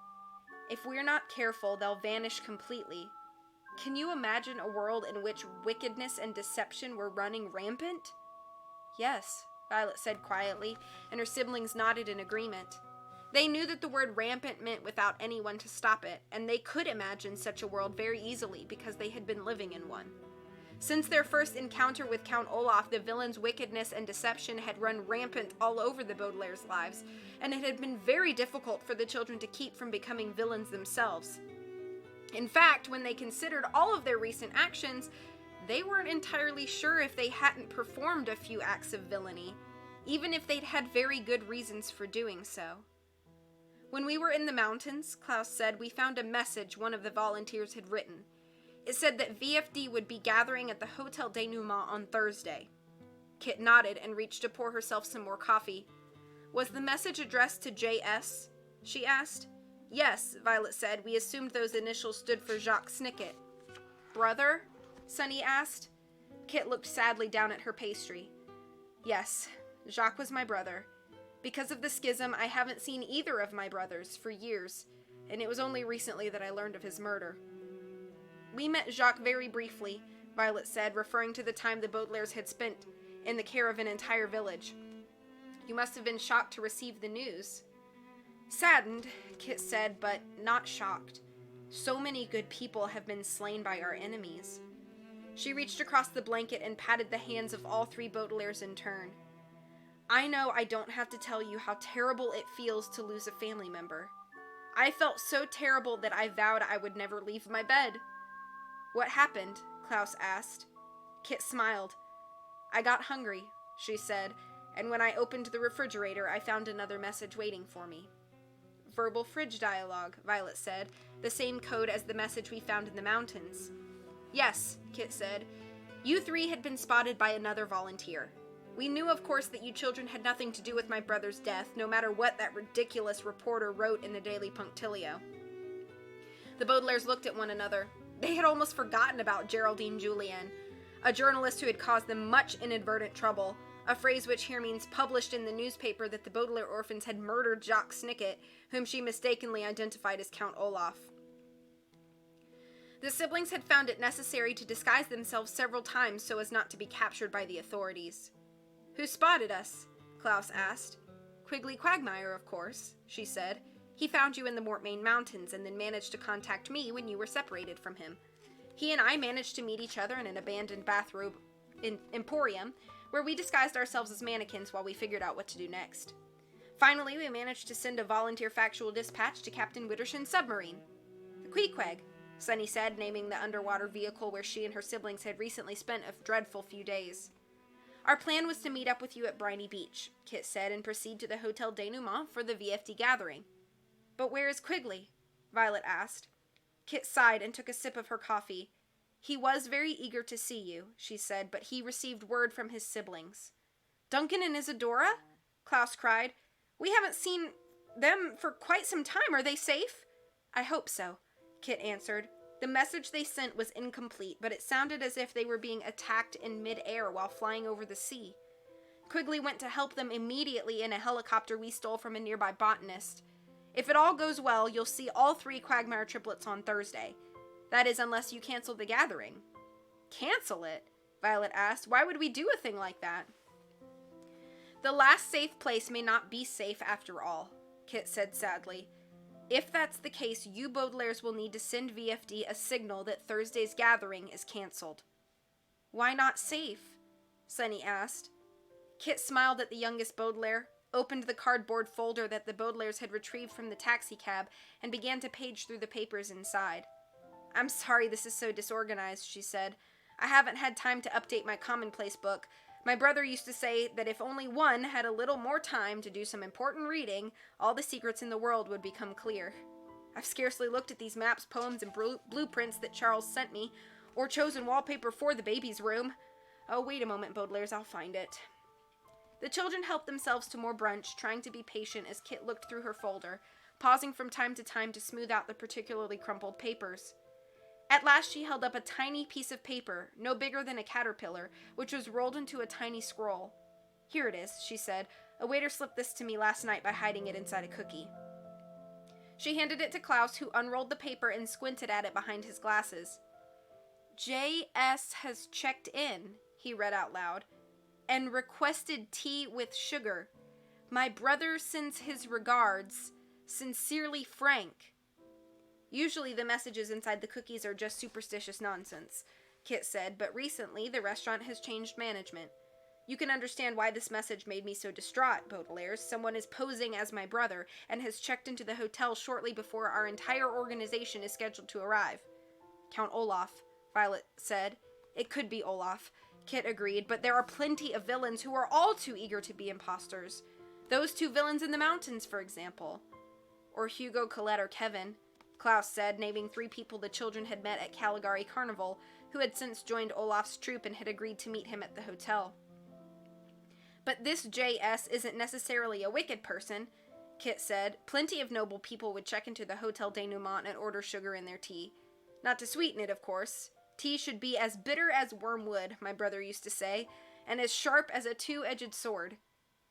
If we're not careful, they'll vanish completely. Can you imagine a world in which wickedness and deception were running rampant? Yes, Violet said quietly, and her siblings nodded in agreement. They knew that the word rampant meant without anyone to stop it, and they could imagine such a world very easily because they had been living in one. Since their first encounter with Count Olaf, the villain's wickedness and deception had run rampant all over the Baudelaires' lives, and it had been very difficult for the children to keep from becoming villains themselves. In fact, when they considered all of their recent actions, they weren't entirely sure if they hadn't performed a few acts of villainy, even if they'd had very good reasons for doing so. When we were in the mountains, Klaus said, we found a message one of the volunteers had written. It said that VFD would be gathering at the Hotel Denouement on Thursday. Kit nodded and reached to pour herself some more coffee. Was the message addressed to J.S.? She asked. Yes, Violet said. We assumed those initials stood for Jacques Snicket. Brother? Sunny asked. Kit looked sadly down at her pastry. Yes, Jacques was my brother. Because of the schism, I haven't seen either of my brothers for years, and it was only recently that I learned of his murder. We met Jacques very briefly, Violet said, referring to the time the Baudelaires had spent in the care of an entire village. You must have been shocked to receive the news. Saddened, Kit said, but not shocked. So many good people have been slain by our enemies. She reached across the blanket and patted the hands of all 3 Baudelaires in turn. I know I don't have to tell you how terrible it feels to lose a family member. I felt so terrible that I vowed I would never leave my bed. What happened? Klaus asked. Kit smiled. I got hungry, she said, and when I opened the refrigerator, I found another message waiting for me. Verbal fridge dialogue, Violet said, the same code as the message we found in the mountains. Yes, Kit said. You 3 had been spotted by another volunteer. We knew, of course, that you children had nothing to do with my brother's death, no matter what that ridiculous reporter wrote in the Daily Punctilio. The Baudelaires looked at one another. They had almost forgotten about Geraldine Julian, a journalist who had caused them much inadvertent trouble, a phrase which here means published in the newspaper that the Baudelaire orphans had murdered Jacques Snicket, whom she mistakenly identified as Count Olaf. The siblings had found it necessary to disguise themselves several times so as not to be captured by the authorities. "Who spotted us?" Klaus asked. "Quigley Quagmire, of course," she said. "He found you in the Mortmain Mountains and then managed to contact me when you were separated from him. He and I managed to meet each other in an abandoned bathrobe emporium where we disguised ourselves as mannequins while we figured out what to do next. Finally, we managed to send a volunteer factual dispatch to Captain Witterson's submarine." "The Queequeg," Sunny said, naming the underwater vehicle where she and her siblings had recently spent a dreadful few days. "Our plan was to meet up with you at Briny Beach," Kit said, "and proceed to the Hotel Denouement for the VFD gathering." "But where is Quigley?" Violet asked. Kit sighed and took a sip of her coffee. "He was very eager to see you," she said, "but he received word from his siblings." "Duncan and Isadora?" Klaus cried. "We haven't seen them for quite some time. Are they safe?" "I hope so," Kit answered. "The message they sent was incomplete, but it sounded as if they were being attacked in mid-air while flying over the sea. Quigley went to help them immediately in a helicopter we stole from a nearby botanist. If it all goes well, you'll see all 3 Quagmire triplets on Thursday. That is, unless you cancel the gathering." "Cancel it?" Violet asked. "Why would we do a thing like that?" "The last safe place may not be safe after all," Kit said sadly. "If that's the case, you Baudelaires will need to send VFD a signal that Thursday's gathering is cancelled." "Why not safe?" Sunny asked. Kit smiled at the youngest Baudelaire, opened the cardboard folder that the Baudelaires had retrieved from the taxicab, and began to page through the papers inside. "I'm sorry this is so disorganized," she said. "I haven't had time to update my commonplace book. My brother used to say that if only one had a little more time to do some important reading, all the secrets in the world would become clear. I've scarcely looked at these maps, poems, and blueprints that Charles sent me, or chosen wallpaper for the baby's room. Oh, wait a moment, Baudelaires, I'll find it." The children helped themselves to more brunch, trying to be patient as Kit looked through her folder, pausing from time to time to smooth out the particularly crumpled papers. At last she held up a tiny piece of paper, no bigger than a caterpillar, which was rolled into a tiny scroll. "Here it is," she said. "A waiter slipped this to me last night by hiding it inside a cookie." She handed it to Klaus, who unrolled the paper and squinted at it behind his glasses. "J.S. has checked in," he read out loud, "and requested tea with sugar. My brother sends his regards. Sincerely, Frank." "Usually the messages inside the cookies are just superstitious nonsense," Kit said, "but recently the restaurant has changed management. You can understand why this message made me so distraught, Baudelaires. Someone is posing as my brother and has checked into the hotel shortly before our entire organization is scheduled to arrive." "Count Olaf," Violet said. "It could be Olaf," Kit agreed, "but there are plenty of villains who are all too eager to be imposters. Those 2 villains in the mountains, for example." "Or Hugo, Colette, or Kevin," Klaus said, naming 3 people the children had met at Caligari Carnival, who had since joined Olaf's troupe and had agreed to meet him at the hotel. "But this J.S. isn't necessarily a wicked person," Kit said. "Plenty of noble people would check into the Hotel Denouement and order sugar in their tea. Not to sweeten it, of course. Tea should be as bitter as wormwood, my brother used to say, and as sharp as a 2-edged sword.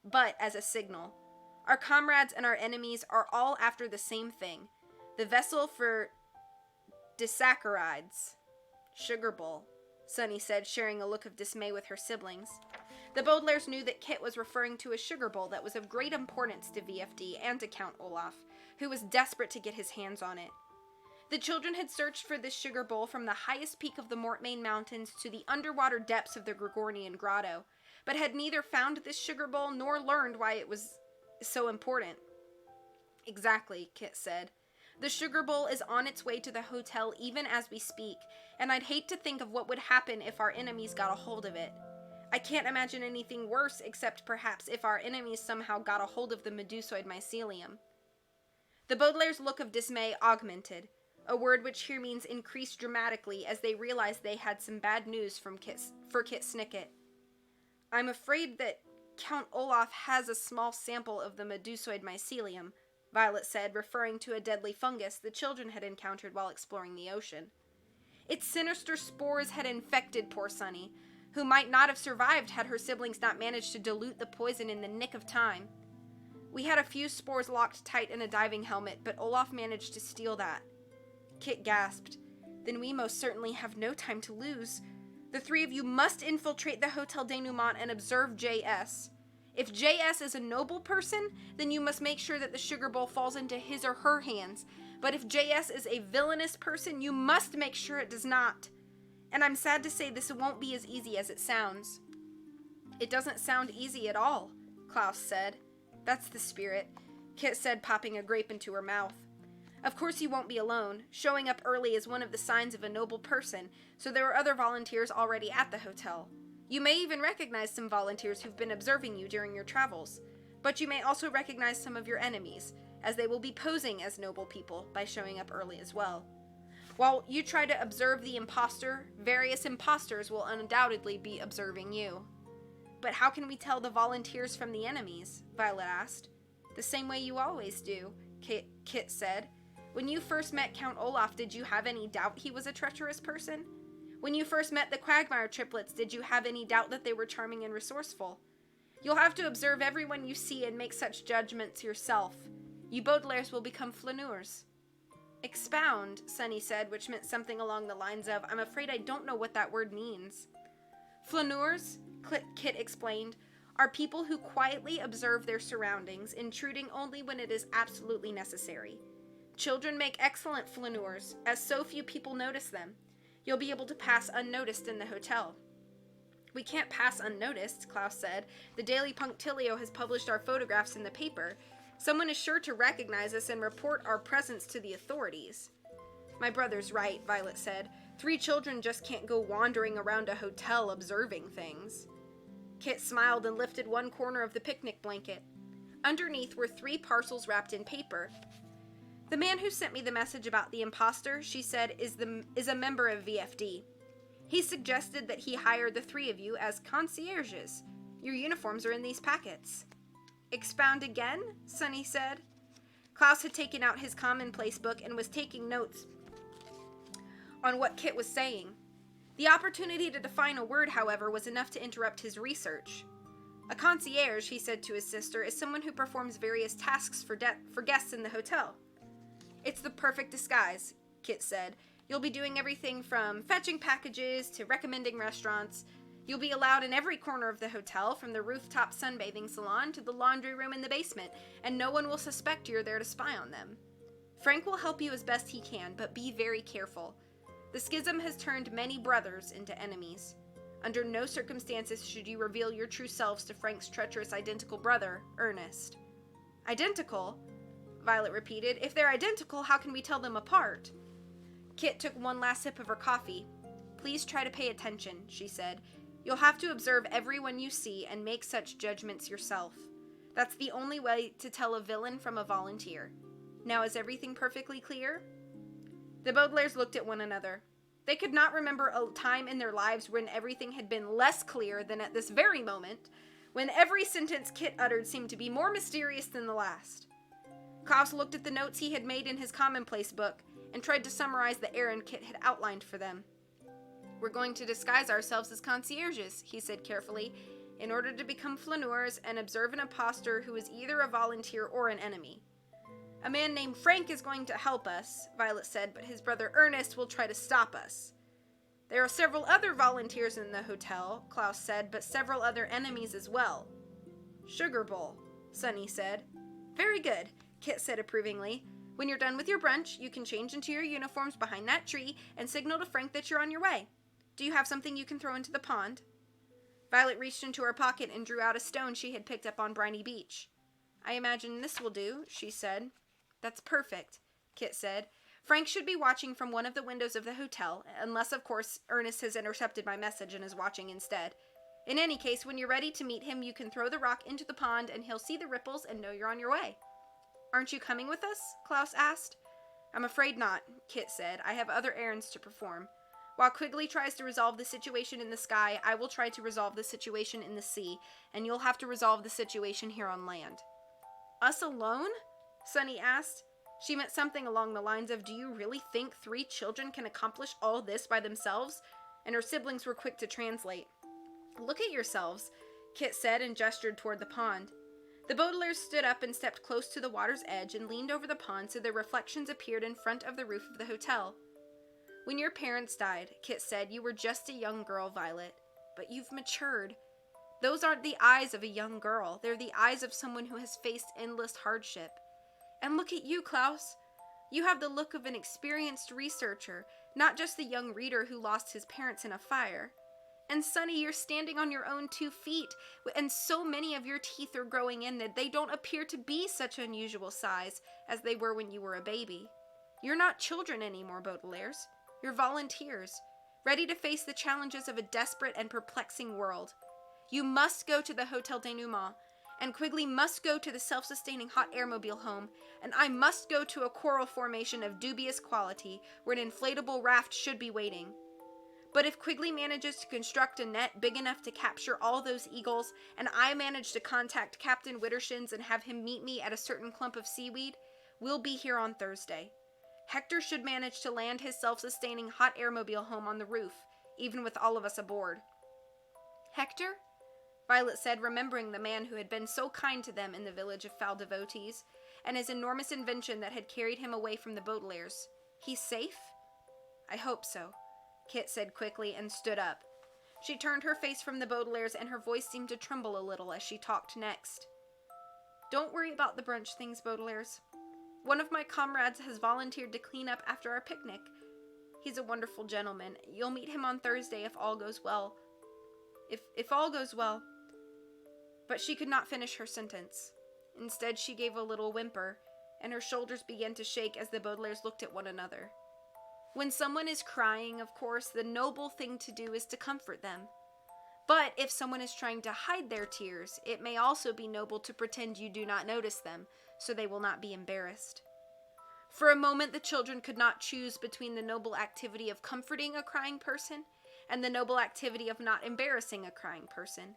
But as a signal. Our comrades and our enemies are all after the same thing. The vessel for disaccharides." "Sugar bowl," Sunny said, sharing a look of dismay with her siblings. The Baudelaires knew that Kit was referring to a sugar bowl that was of great importance to VFD and to Count Olaf, who was desperate to get his hands on it. The children had searched for this sugar bowl from the highest peak of the Mortmain Mountains to the underwater depths of the Gregorian Grotto, but had neither found this sugar bowl nor learned why it was so important. "Exactly," Kit said. "The sugar bowl is on its way to the hotel even as we speak, and I'd hate to think of what would happen if our enemies got a hold of it. I can't imagine anything worse except perhaps if our enemies somehow got a hold of the medusoid mycelium." The Baudelaire's look of dismay augmented, a word which here means increased dramatically as they realized they had some bad news for Kit Snicket. "I'm afraid that Count Olaf has a small sample of the medusoid mycelium," Violet said, referring to a deadly fungus the children had encountered while exploring the ocean. Its sinister spores had infected poor Sunny, who might not have survived had her siblings not managed to dilute the poison in the nick of time. We had a few spores locked tight in a diving helmet, but Olaf managed to steal that. Kit gasped. Then we most certainly have no time to lose. The three of you must infiltrate the Hotel Denouement and observe J.S. If J.S. is a noble person, then you must make sure that the sugar bowl falls into his or her hands. But if J.S. is a villainous person, you must make sure it does not. And I'm sad to say this won't be as easy as it sounds. It doesn't sound easy at all, Klaus said. That's the spirit, Kit said, popping a grape into her mouth. Of course you won't be alone. Showing up early is one of the signs of a noble person, so there are other volunteers already at the hotel. You may even recognize some volunteers who've been observing you during your travels, but you may also recognize some of your enemies, as they will be posing as noble people by showing up early as well. While you try to observe the imposter, various imposters will undoubtedly be observing you. But how can we tell the volunteers from the enemies? Violet asked. The same way you always do, Kit said. When you first met Count Olaf, did you have any doubt he was a treacherous person? When you first met the Quagmire triplets, did you have any doubt that they were charming and resourceful? You'll have to observe everyone you see and make such judgments yourself. You Baudelaires will become flaneurs. Expound, Sunny said, which meant something along the lines of, I'm afraid I don't know what that word means. Flaneurs, Kit explained, are people who quietly observe their surroundings, intruding only when it is absolutely necessary. Children make excellent flaneurs, as so few people notice them. You'll be able to pass unnoticed in the hotel. We can't pass unnoticed, Klaus said. The Daily Punctilio has published our photographs in the paper. Someone is sure to recognize us and report our presence to the authorities. My brother's right, Violet said. 3 children just can't go wandering around a hotel observing things. Kit smiled and lifted one corner of the picnic blanket. Underneath were 3 parcels wrapped in paper. The man who sent me the message about the imposter, she said, is a member of VFD. He suggested that he hire the 3 of you as concierges. Your uniforms are in these packets. Expound again, Sunny said. Klaus had taken out his commonplace book and was taking notes on what Kit was saying. The opportunity to define a word, however, was enough to interrupt his research. A concierge, he said to his sister, is someone who performs various tasks for guests in the hotel. It's the perfect disguise, Kit said. You'll be doing everything from fetching packages to recommending restaurants. You'll be allowed in every corner of the hotel, from the rooftop sunbathing salon to the laundry room in the basement, and no one will suspect you're there to spy on them. Frank will help you as best he can, but be very careful. The schism has turned many brothers into enemies. Under no circumstances should you reveal your true selves to Frank's treacherous identical brother, Ernest. Identical? Violet repeated. If they're identical, how can we tell them apart? Kit took one last sip of her coffee. Please try to pay attention, she said. You'll have to observe everyone you see and make such judgments yourself. That's the only way to tell a villain from a volunteer. Now is everything perfectly clear? The Baudelaires looked at one another. They could not remember a time in their lives when everything had been less clear than at this very moment, when every sentence Kit uttered seemed to be more mysterious than the last. Klaus looked at the notes he had made in his commonplace book and tried to summarize the errand Kit had outlined for them. We're going to disguise ourselves as concierges, he said carefully, in order to become flaneurs and observe an imposter who is either a volunteer or an enemy. A man named Frank is going to help us, Violet said, but his brother Ernest will try to stop us. There are several other volunteers in the hotel, Klaus said, but several other enemies as well. Sugar Bowl, Sunny said. Very good, Kit said approvingly. When you're done with your brunch, you can change into your uniforms behind that tree and signal to Frank that you're on your way. Do you have something you can throw into the pond? Violet reached into her pocket and drew out a stone she had picked up on Briny Beach. I imagine this will do, she said. That's perfect, Kit said. Frank should be watching from one of the windows of the hotel, unless, of course, Ernest has intercepted my message and is watching instead. In any case, when you're ready to meet him, you can throw the rock into the pond and he'll see the ripples and know you're on your way. Aren't you coming with us? Klaus asked. I'm afraid not, Kit said. I have other errands to perform. While Quigley tries to resolve the situation in the sky, I will try to resolve the situation in the sea, and you'll have to resolve the situation here on land. Us alone? Sunny asked. She meant something along the lines of, "Do you really think 3 children can accomplish all this by themselves?" And her siblings were quick to translate. "Look at yourselves," Kit said and gestured toward the pond. The Baudelaires stood up and stepped close to the water's edge and leaned over the pond so their reflections appeared in front of the roof of the hotel. "When your parents died," Kit said, "you were just a young girl, Violet. But you've matured. Those aren't the eyes of a young girl. They're the eyes of someone who has faced endless hardship. And look at you, Klaus. You have the look of an experienced researcher, not just the young reader who lost his parents in a fire. And Sonny, you're standing on your own 2 feet, and so many of your teeth are growing in that they don't appear to be such unusual size as they were when you were a baby. You're not children anymore, Baudelaires. You're volunteers, ready to face the challenges of a desperate and perplexing world. You must go to the Hotel Denouement, and Quigley must go to the self-sustaining hot airmobile home, and I must go to a coral formation of dubious quality where an inflatable raft should be waiting. But if Quigley manages to construct a net big enough to capture all those eagles, and I manage to contact Captain Wittershins and have him meet me at a certain clump of seaweed, we'll be here on Thursday. Hector should manage to land his self-sustaining hot airmobile home on the roof, even with all of us aboard." "Hector?" Violet said, remembering the man who had been so kind to them in the village of foul devotees, and his enormous invention that had carried him away from the Baudelaires. "He's safe?" "I hope so," Kit said quickly and stood up. She turned her face from the Baudelaires and her voice seemed to tremble a little as she talked next. "Don't worry about the brunch things, Baudelaires. One of my comrades has volunteered to clean up after our picnic. He's a wonderful gentleman. You'll meet him on Thursday if all goes well. If all goes well." But she could not finish her sentence. Instead, she gave a little whimper, and her shoulders began to shake as the Baudelaires looked at one another. When someone is crying, of course, the noble thing to do is to comfort them. But if someone is trying to hide their tears, it may also be noble to pretend you do not notice them, so they will not be embarrassed. For a moment, the children could not choose between the noble activity of comforting a crying person and the noble activity of not embarrassing a crying person.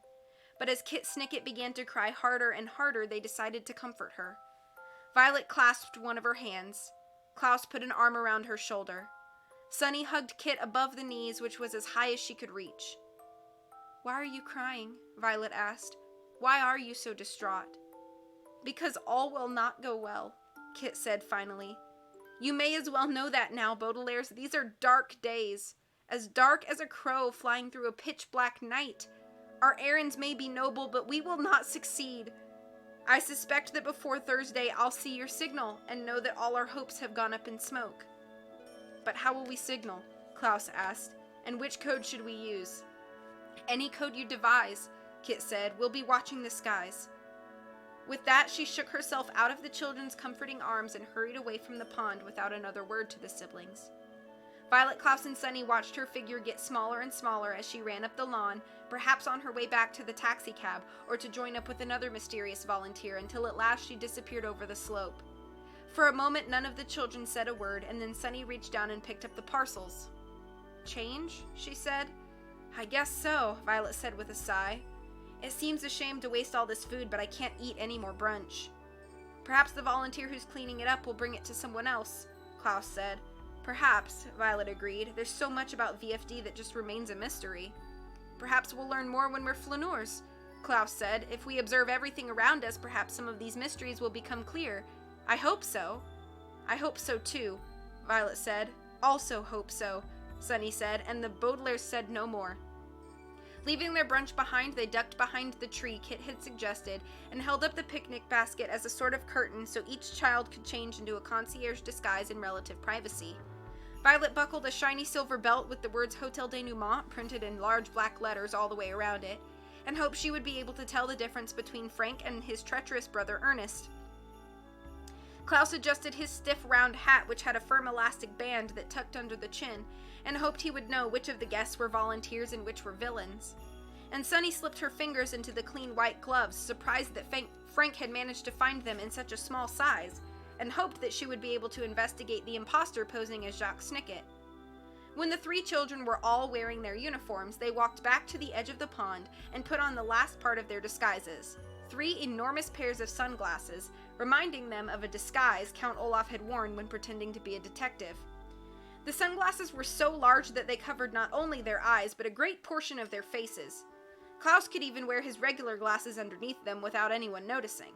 But as Kit Snicket began to cry harder and harder, they decided to comfort her. Violet clasped one of her hands. Klaus put an arm around her shoulder. Sonny hugged Kit above the knees, which was as high as she could reach. "Why are you crying?" Violet asked. "Why are you so distraught?" "Because all will not go well," Kit said finally. "You may as well know that now, Baudelaires. These are dark days. As dark as a crow flying through a pitch-black night. Our errands may be noble, but we will not succeed. I suspect that before Thursday I'll see your signal and know that all our hopes have gone up in smoke." "But how will we signal?" Klaus asked. "And which code should we use?" "Any code you devise," Kit said. "We'll be watching the skies." With that, she shook herself out of the children's comforting arms and hurried away from the pond without another word to the siblings. Violet, Klaus, and Sonny watched her figure get smaller and smaller as she ran up the lawn, perhaps on her way back to the taxicab or to join up with another mysterious volunteer, until at last she disappeared over the slope. For a moment, none of the children said a word, and then Sonny reached down and picked up the parcels. "Change?" she said. "I guess so," Violet said with a sigh. "It seems a shame to waste all this food, but I can't eat any more brunch." "Perhaps the volunteer who's cleaning it up will bring it to someone else," Klaus said. "Perhaps," Violet agreed. "There's so much about VFD that just remains a mystery." "Perhaps we'll learn more when we're flaneurs," Klaus said. "If we observe everything around us, perhaps some of these mysteries will become clear. I hope so." "I hope so too," Violet said. "Also hope so," Sonny said, and the Baudelaires said no more. Leaving their brunch behind, they ducked behind the tree Kit had suggested and held up the picnic basket as a sort of curtain so each child could change into a concierge disguise in relative privacy. Violet buckled a shiny silver belt with the words Hotel Denouement printed in large black letters all the way around it, and hoped she would be able to tell the difference between Frank and his treacherous brother Ernest. Klaus adjusted his stiff round hat, which had a firm elastic band that tucked under the chin, and hoped he would know which of the guests were volunteers and which were villains. And Sonny slipped her fingers into the clean white gloves, surprised that Frank had managed to find them in such a small size, and hoped that she would be able to investigate the imposter posing as Jacques Snicket. When the 3 children were all wearing their uniforms, they walked back to the edge of the pond and put on the last part of their disguises, 3 enormous pairs of sunglasses, reminding them of a disguise Count Olaf had worn when pretending to be a detective. The sunglasses were so large that they covered not only their eyes, but a great portion of their faces. Klaus could even wear his regular glasses underneath them without anyone noticing.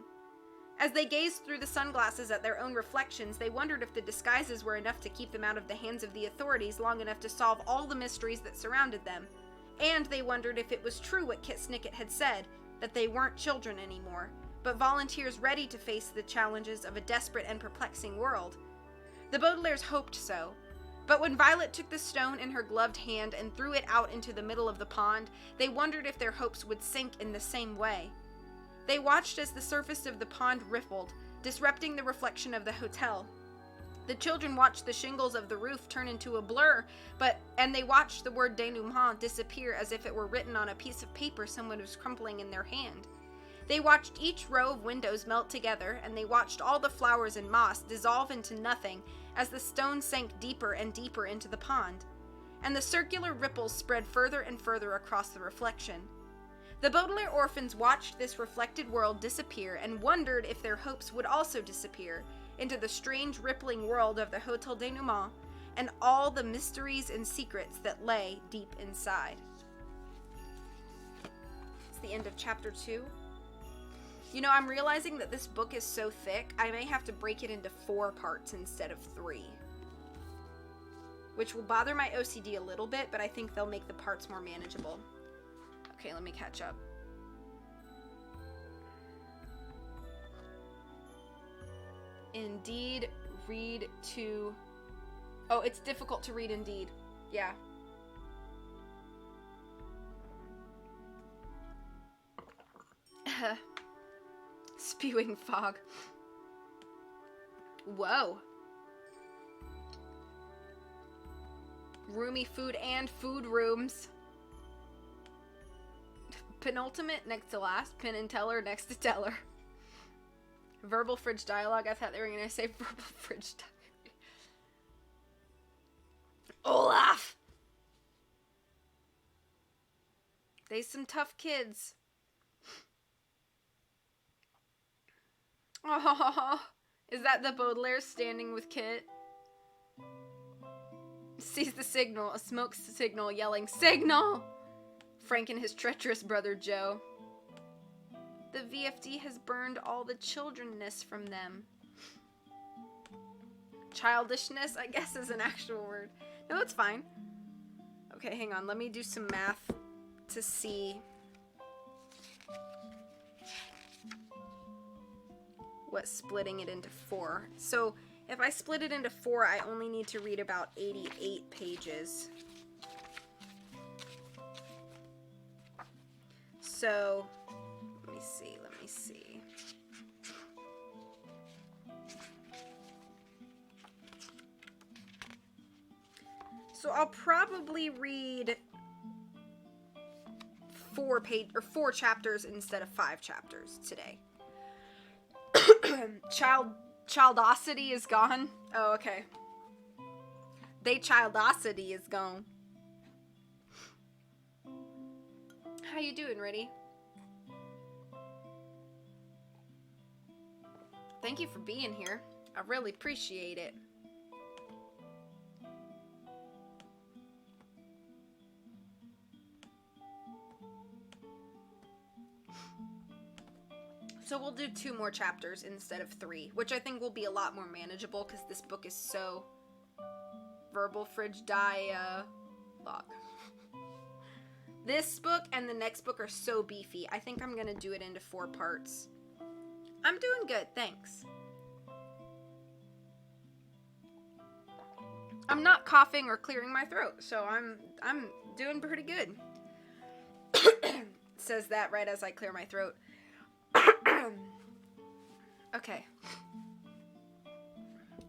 As they gazed through the sunglasses at their own reflections, they wondered if the disguises were enough to keep them out of the hands of the authorities long enough to solve all the mysteries that surrounded them. And they wondered if it was true what Kit Snicket had said, that they weren't children anymore, but volunteers ready to face the challenges of a desperate and perplexing world. The Baudelaires hoped so. But when Violet took the stone in her gloved hand and threw it out into the middle of the pond, they wondered if their hopes would sink in the same way. They watched as the surface of the pond rippled, disrupting the reflection of the hotel. The children watched the shingles of the roof turn into a blur, and they watched the word denouement disappear as if it were written on a piece of paper someone was crumpling in their hand. They watched each row of windows melt together, and they watched all the flowers and moss dissolve into nothing as the stone sank deeper and deeper into the pond, and the circular ripples spread further and further across the reflection. The Baudelaire orphans watched this reflected world disappear and wondered if their hopes would also disappear into the strange rippling world of the Hotel Denouement and all the mysteries and secrets that lay deep inside. It's the end of chapter 2. You know, I'm realizing that this book is so thick, I may have to break it into 4 parts instead of 3. Which will bother my OCD a little bit, but I think they'll make the parts more manageable. Okay, let me catch up. Indeed, read to... Oh, it's difficult to read Indeed. Yeah. Spewing fog. Whoa. Roomy food and food rooms. Penultimate next to last. Penn and Teller next to Teller. Verbal fridge dialogue. I thought they were going to say verbal fridge dialogue. Olaf! They's some tough kids. Oh, is that the Baudelaire standing with Kit? Sees the signal, a smoke signal, yelling, "Signal!" Frank and his treacherous brother Joe. The VFD has burned all the childrenness from them. Childishness, I guess, is an actual word. No, it's fine. Okay, hang on. Let me do some math to see what splitting it into 4. So if I split it into 4, I only need to read about 88 pages. So let me see. So I'll probably read 4 chapters instead of 5 chapters today. Childosity is gone. Oh, okay. Childosity is gone. How you doing, Riddy? Thank you for being here. I really appreciate it. So we'll do 2 more chapters instead of 3, which I think will be a lot more manageable because this book is so verbal fridge dialogue. This book and the next book are so beefy. I think I'm going to do it into 4 parts. I'm doing good, thanks. I'm not coughing or clearing my throat, so I'm doing pretty good. Says that right as I clear my throat. Okay.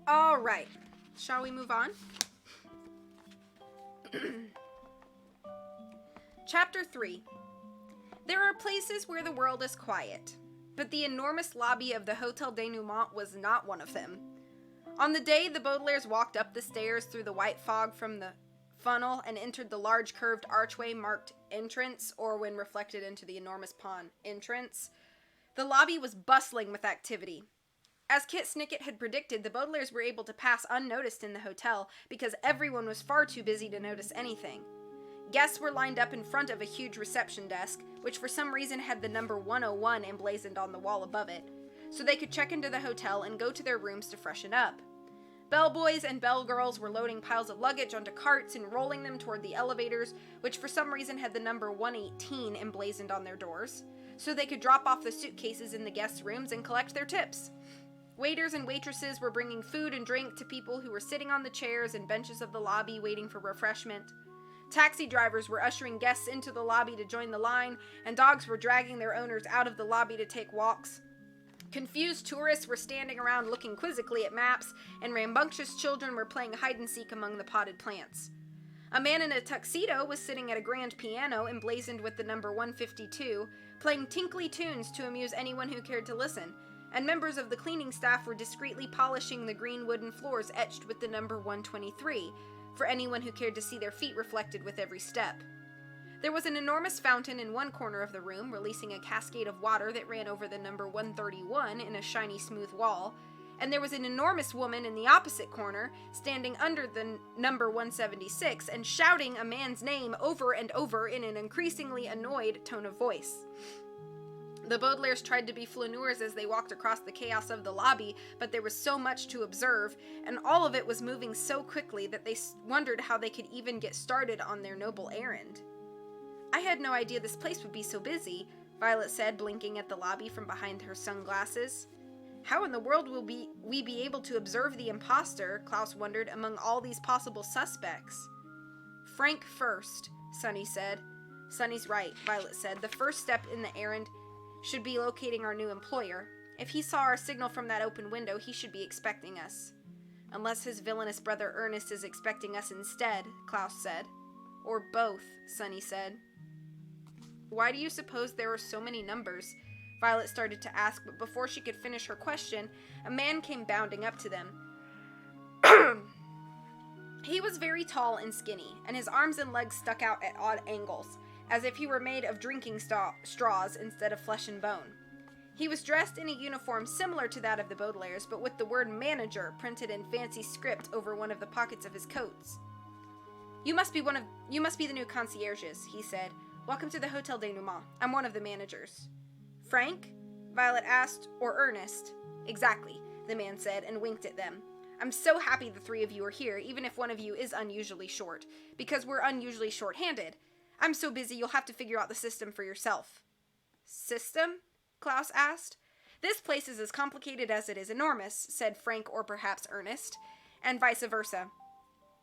All right. Shall we move on? Chapter 3. There are places where the world is quiet, but the enormous lobby of the Hotel Denouement was not one of them. On the day the Baudelaires walked up the stairs through the white fog from the funnel and entered the large curved archway marked entrance, or when reflected into the enormous pond, entrance, The lobby was bustling with activity. As Kit Snicket had predicted, the Baudelaires were able to pass unnoticed in the hotel because everyone was far too busy to notice anything. Guests were lined up in front of a huge reception desk, which for some reason had the number 101 emblazoned on the wall above it, so they could check into the hotel and go to their rooms to freshen up. Bellboys and bellgirls were loading piles of luggage onto carts and rolling them toward the elevators, which for some reason had the number 118 emblazoned on their doors, so they could drop off the suitcases in the guests' rooms and collect their tips. Waiters and waitresses were bringing food and drink to people who were sitting on the chairs and benches of the lobby waiting for refreshment. Taxi drivers were ushering guests into the lobby to join the line, and dogs were dragging their owners out of the lobby to take walks. Confused tourists were standing around looking quizzically at maps, and rambunctious children were playing hide-and-seek among the potted plants. A man in a tuxedo was sitting at a grand piano emblazoned with the number 152, playing tinkly tunes to amuse anyone who cared to listen, and members of the cleaning staff were discreetly polishing the green wooden floors etched with the number 123, for anyone who cared to see their feet reflected with every step. There was an enormous fountain in one corner of the room, releasing a cascade of water that ran over the number 131 in a shiny, smooth wall, and there was an enormous woman in the opposite corner, standing under the number 176 and shouting a man's name over and over in an increasingly annoyed tone of voice. The Baudelaires tried to be flaneurs as they walked across the chaos of the lobby, but there was so much to observe, and all of it was moving so quickly that they wondered how they could even get started on their noble errand. "I had no idea this place would be so busy," Violet said, blinking at the lobby from behind her sunglasses. "How in the world will we be able to observe the imposter?" Klaus wondered, among all these possible suspects. "Frank first," Sunny said. "Sunny's right," Violet said. "The first step in the errand should be locating our new employer. If he saw our signal from that open window, he should be expecting us." "Unless his villainous brother Ernest is expecting us instead," Klaus said. "Or both," Sunny said. "Why do you suppose there are so many numbers?" Violet started to ask, but before she could finish her question, a man came bounding up to them. He was very tall and skinny, and his arms and legs stuck out at odd angles, as if he were made of drinking straws instead of flesh and bone. He was dressed in a uniform similar to that of the Baudelaires, but with the word manager printed in fancy script over one of the pockets of his coats. You must be the new concierges," he said. "Welcome to the Hotel Denouement. I'm one of the managers." "Frank?" Violet asked. "Or Ernest?" "Exactly," the man said, and winked at them. "I'm so happy the three of you are here, even if one of you is unusually short, because we're unusually short-handed. I'm so busy you'll have to figure out the system for yourself." "System?" Klaus asked. "This place is as complicated as it is enormous," said Frank or perhaps Ernest, and vice versa.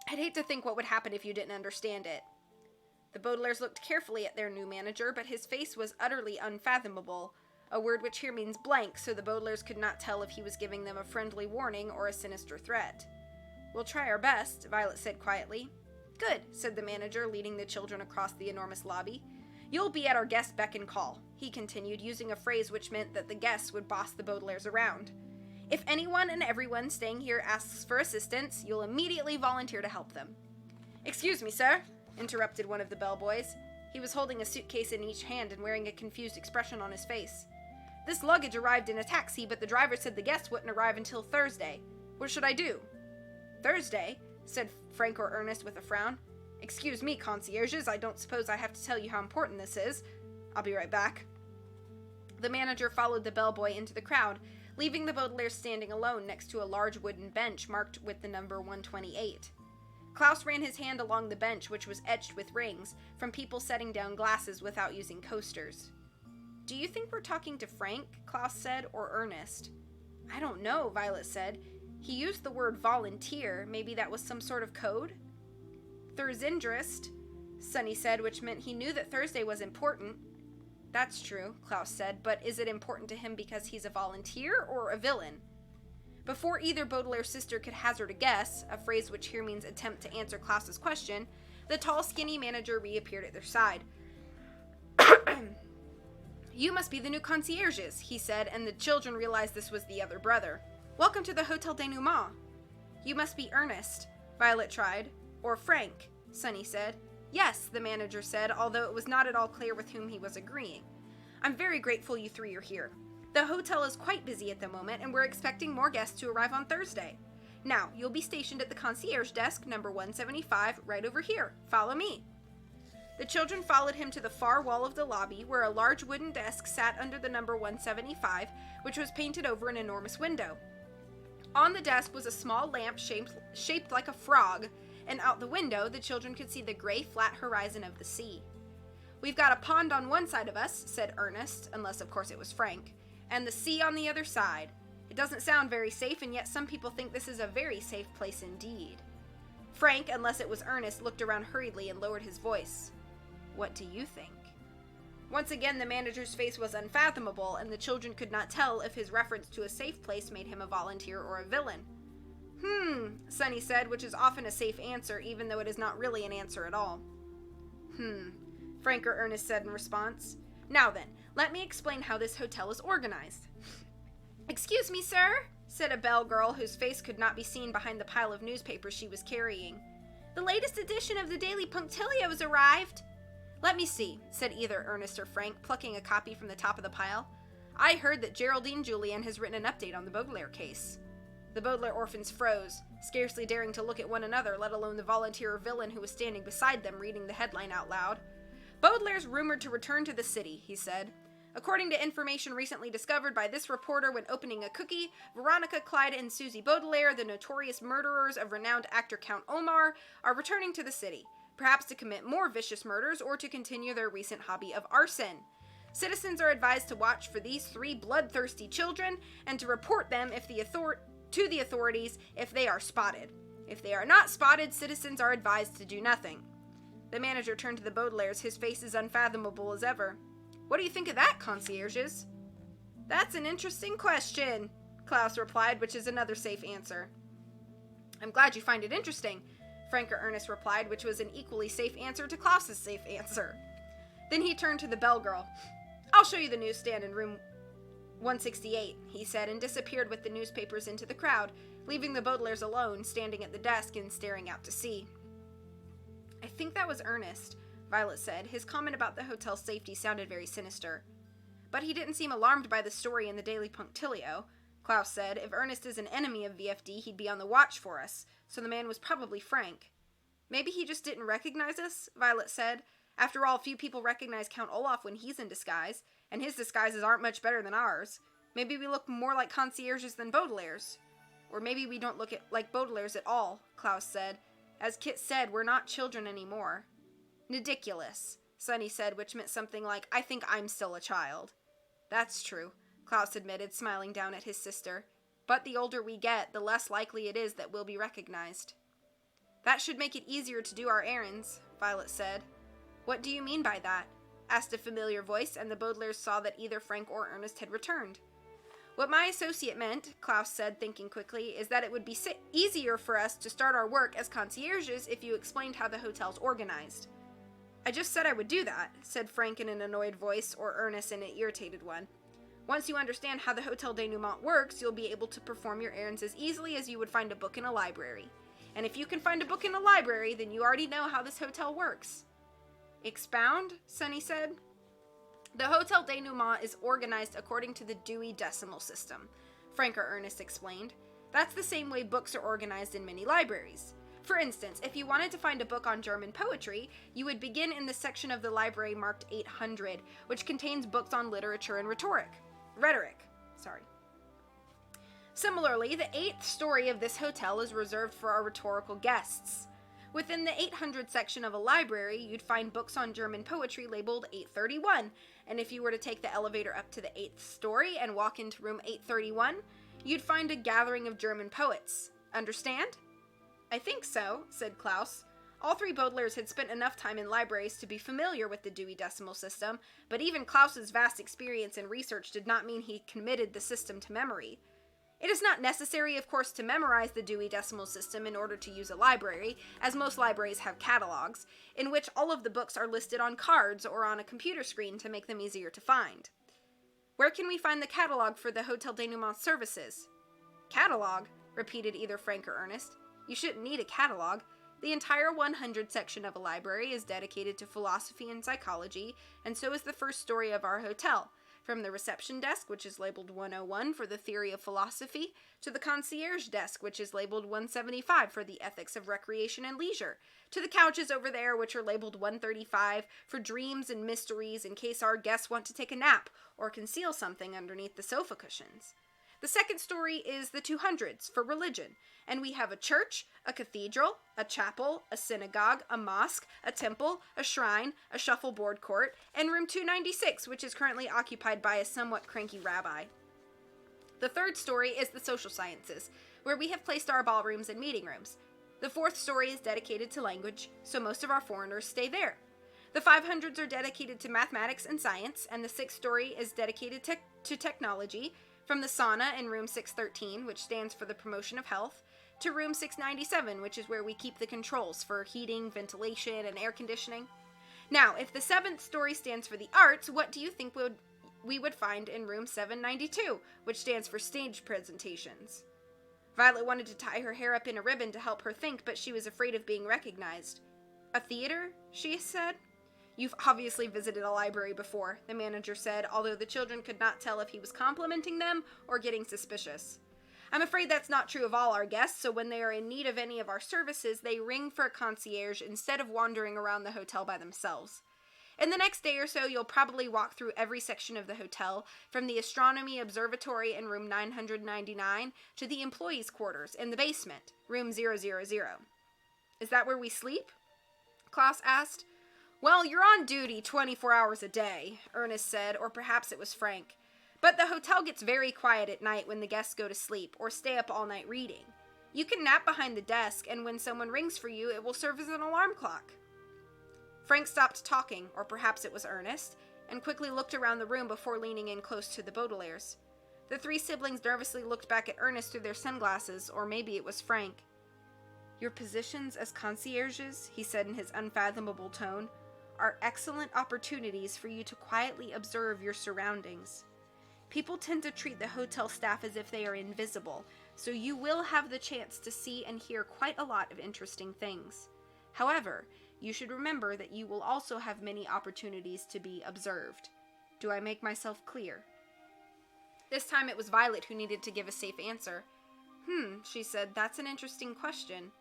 "I'd hate to think what would happen if you didn't understand it." The Baudelaires looked carefully at their new manager, but his face was utterly unfathomable, a word which here means blank, so the Baudelaires could not tell if he was giving them a friendly warning or a sinister threat. "We'll try our best," Violet said quietly. "Good," said the manager, leading the children across the enormous lobby. "You'll be at our guest beck and call," he continued, using a phrase which meant that the guests would boss the Baudelaires around. "If anyone and everyone staying here asks for assistance, you'll immediately volunteer to help them." "Excuse me, sir," interrupted one of the bellboys. He was holding a suitcase in each hand and wearing a confused expression on his face. "This luggage arrived in a taxi, but the driver said the guests wouldn't arrive until Thursday. What should I do?" "Thursday?" said Frank or Ernest with a frown. "Excuse me, concierges, I don't suppose I have to tell you how important this is. I'll be right back." The manager followed the bellboy into the crowd, leaving the Baudelaires standing alone next to a large wooden bench marked with the number 128. Klaus ran his hand along the bench, which was etched with rings, from people setting down glasses without using coasters. "Do you think we're talking to Frank?" Klaus said, "or Ernest?" "I don't know," Violet said. "He used the word volunteer. Maybe that was some sort of code?" "Thursindrist," Sunny said, which meant he knew that Thursday was important. "That's true," Klaus said, "but is it important to him because he's a volunteer or a villain?" Before either Baudelaire sister could hazard a guess, a phrase which here means attempt to answer Klaus's question, the tall, skinny manager reappeared at their side. "You must be the new concierges," he said, and the children realized this was the other brother. "Welcome to the Hotel Denouement." "You must be Ernest," Violet tried. "Or Frank," Sunny said. "Yes," the manager said, although it was not at all clear with whom he was agreeing. "I'm very grateful you three are here." The hotel is quite busy at the moment, and we're expecting more guests to arrive on Thursday. Now, you'll be stationed at the concierge desk, number 175, right over here. Follow me." The children followed him to the far wall of the lobby, where a large wooden desk sat under the number 175, which was painted over an enormous window. On the desk was a small lamp shaped like a frog, and out the window, the children could see the gray, flat horizon of the sea. "We've got a pond on one side of us," said Ernest, unless of course it was Frank, "and the sea on the other side. It doesn't sound very safe, and yet some people think this is a very safe place indeed." Frank, unless it was Ernest, looked around hurriedly and lowered his voice. "What do you think?" Once again, the manager's face was unfathomable, and the children could not tell if his reference to a safe place made him a volunteer or a villain. Sonny said, which is often a safe answer, even though it is not really an answer at all. Frank or Ernest said in response. "Now then, let me explain how this hotel is organized." "Excuse me, sir," said a bell girl whose face could not be seen behind the pile of newspapers she was carrying. "The latest edition of the Daily Punctilio has arrived." "Let me see," said either Ernest or Frank, plucking a copy from the top of the pile. "I heard that Geraldine Julian has written an update on the Baudelaire case." The Baudelaire orphans froze, scarcely daring to look at one another, let alone the volunteer or villain who was standing beside them reading the headline out loud. "Baudelaire's rumored to return to the city," he said. "According to information recently discovered by this reporter when opening a cookie, Veronica, Clyde, and Susie Baudelaire, the notorious murderers of renowned actor Count Omar, are returning to the city, perhaps to commit more vicious murders or to continue their recent hobby of arson. Citizens are advised to watch for these three bloodthirsty children and to report them to the authorities if they are spotted. If they are not spotted, citizens are advised to do nothing." The manager turned to the Baudelaires, his face as unfathomable as ever. "What do you think of that, concierges?" "That's an interesting question," Klaus replied, which is another safe answer. "I'm glad you find it interesting," Frank or Ernest replied, which was an equally safe answer to Klaus's safe answer. Then he turned to the bell girl. "I'll show you the newsstand in room 168, he said, and disappeared with the newspapers into the crowd, leaving the Baudelaires alone, standing at the desk and staring out to sea. "I think that was Ernest," Violet said. His comment about the hotel's safety sounded very sinister. "But he didn't seem alarmed by the story in the Daily Punctilio," Klaus said. "If Ernest is an enemy of VFD, he'd be on the watch for us, so the man was probably Frank." "Maybe he just didn't recognize us," Violet said. "After all, few people recognize Count Olaf when he's in disguise, and his disguises aren't much better than ours. Maybe we look more like concierges than Baudelaire's. Or maybe we don't look like Baudelaire's at all," Klaus said. "As Kit said, we're not children anymore." "Ridiculous," Sonny said, which meant something like, "I think I'm still a child." "That's true," Klaus admitted, smiling down at his sister. "But the older we get, the less likely it is that we'll be recognized." "That should make it easier to do our errands," Violet said. "What do you mean by that?" asked a familiar voice, and the Baudelaires saw that either Frank or Ernest had returned. "What my associate meant," Klaus said, thinking quickly, "is that it would be easier for us to start our work as concierges if you explained how the hotel's organized." "I just said I would do that," said Frank in an annoyed voice, or Ernest in an irritated one. "Once you understand how the Hotel Denouement works, you'll be able to perform your errands as easily as you would find a book in a library. And if you can find a book in a library, then you already know how this hotel works." "Expound?" Sonny said. "The Hotel Denouement is organized according to the Dewey Decimal System," Frank or Ernest explained. "That's the same way books are organized in many libraries. For instance, if you wanted to find a book on German poetry, you would begin in the section of the library marked 800, which contains books on literature and rhetoric. Similarly, the 8th story of this hotel is reserved for our rhetorical guests. Within the 800 section of a library, you'd find books on German poetry labeled 831, and if you were to take the elevator up to the 8th story and walk into room 831, you'd find a gathering of German poets. Understand?" "I think so," said Klaus. All three Baudelaires had spent enough time in libraries to be familiar with the Dewey Decimal System, but even Klaus's vast experience in research did not mean he committed the system to memory. It is not necessary, of course, to memorize the Dewey Decimal System in order to use a library, as most libraries have catalogs, in which all of the books are listed on cards or on a computer screen to make them easier to find. "Where can we find the catalog for the Hotel Denouement services?" "Catalog?" repeated either Frank or Ernest. "You shouldn't need a catalog. The entire 100 section of a library is dedicated to philosophy and psychology, and so is the first story of our hotel. from the reception desk, which is labeled 101 for the theory of philosophy, to the concierge desk, which is labeled 175 for the ethics of recreation and leisure, to the couches over there, which are labeled 135 for dreams and mysteries in case our guests want to take a nap or conceal something underneath the sofa cushions. The second story is the 200s for religion, and we have a church, a cathedral, a chapel, a synagogue, a mosque, a temple, a shrine, a shuffleboard court, and room 296, which is currently occupied by a somewhat cranky rabbi. The third story is the social sciences, where we have placed our ballrooms and meeting rooms. The fourth story is dedicated to language, so most of our foreigners stay there. The 500s are dedicated to mathematics and science, and the sixth story is dedicated to technology, from the sauna in room 613, which stands for the promotion of health, to room 697, which is where we keep the controls for heating, ventilation, and air conditioning. Now, if the seventh story stands for the arts, what do you think we would find in room 792, which stands for stage presentations? Violet wanted to tie her hair up in a ribbon to help her think, but she was afraid of being recognized. A theater? She said. You've obviously visited a library before, the manager said, although the children could not tell if he was complimenting them or getting suspicious. I'm afraid that's not true of all our guests, so when they are in need of any of our services, they ring for a concierge instead of wandering around the hotel by themselves. In the next day or so, you'll probably walk through every section of the hotel, from the astronomy observatory in room 999 to the employees' quarters in the basement, room 000. Is that where we sleep? Klaus asked. Well, you're on duty 24 hours a day, Ernest said, or perhaps it was Frank. But the hotel gets very quiet at night when the guests go to sleep or stay up all night reading. You can nap behind the desk, and when someone rings for you, it will serve as an alarm clock. Frank stopped talking, or perhaps it was Ernest, and quickly looked around the room before leaning in close to the Baudelaires. The three siblings nervously looked back at Ernest through their sunglasses, or maybe it was Frank. Your positions as concierges, he said in his unfathomable tone, are excellent opportunities for you to quietly observe your surroundings. People tend to treat the hotel staff as if they are invisible, so you will have the chance to see and hear quite a lot of interesting things. However, you should remember that you will also have many opportunities to be observed. Do I make myself clear? This time it was Violet who needed to give a safe answer. She said, that's an interesting question.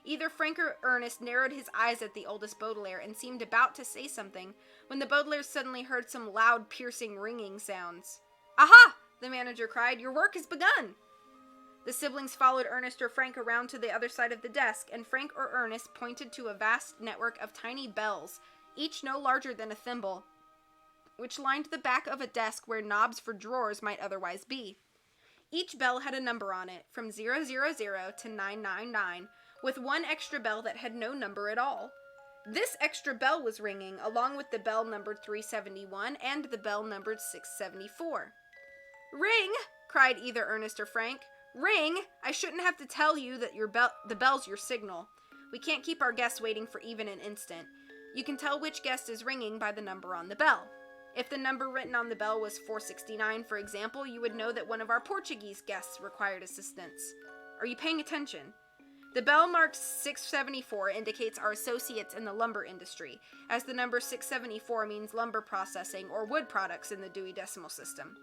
Either Frank or Ernest narrowed his eyes at the oldest Baudelaire and seemed about to say something when the Baudelaires suddenly heard some loud, piercing, ringing sounds. Aha! The manager cried. Your work has begun! The siblings followed Ernest or Frank around to the other side of the desk, and Frank or Ernest pointed to a vast network of tiny bells, each no larger than a thimble, which lined the back of a desk where knobs for drawers might otherwise be. Each bell had a number on it, from 000 to 999, with one extra bell that had no number at all. This extra bell was ringing, along with the bell numbered 371 and the bell numbered 674. Ring! Cried either Ernest or Frank. Ring! I shouldn't have to tell you that the bell's your signal. We can't keep our guests waiting for even an instant. You can tell which guest is ringing by the number on the bell. If the number written on the bell was 469, for example, you would know that one of our Portuguese guests required assistance. Are you paying attention? The bell marked 674 indicates our associates in the lumber industry, as the number 674 means lumber processing or wood products in the Dewey Decimal System.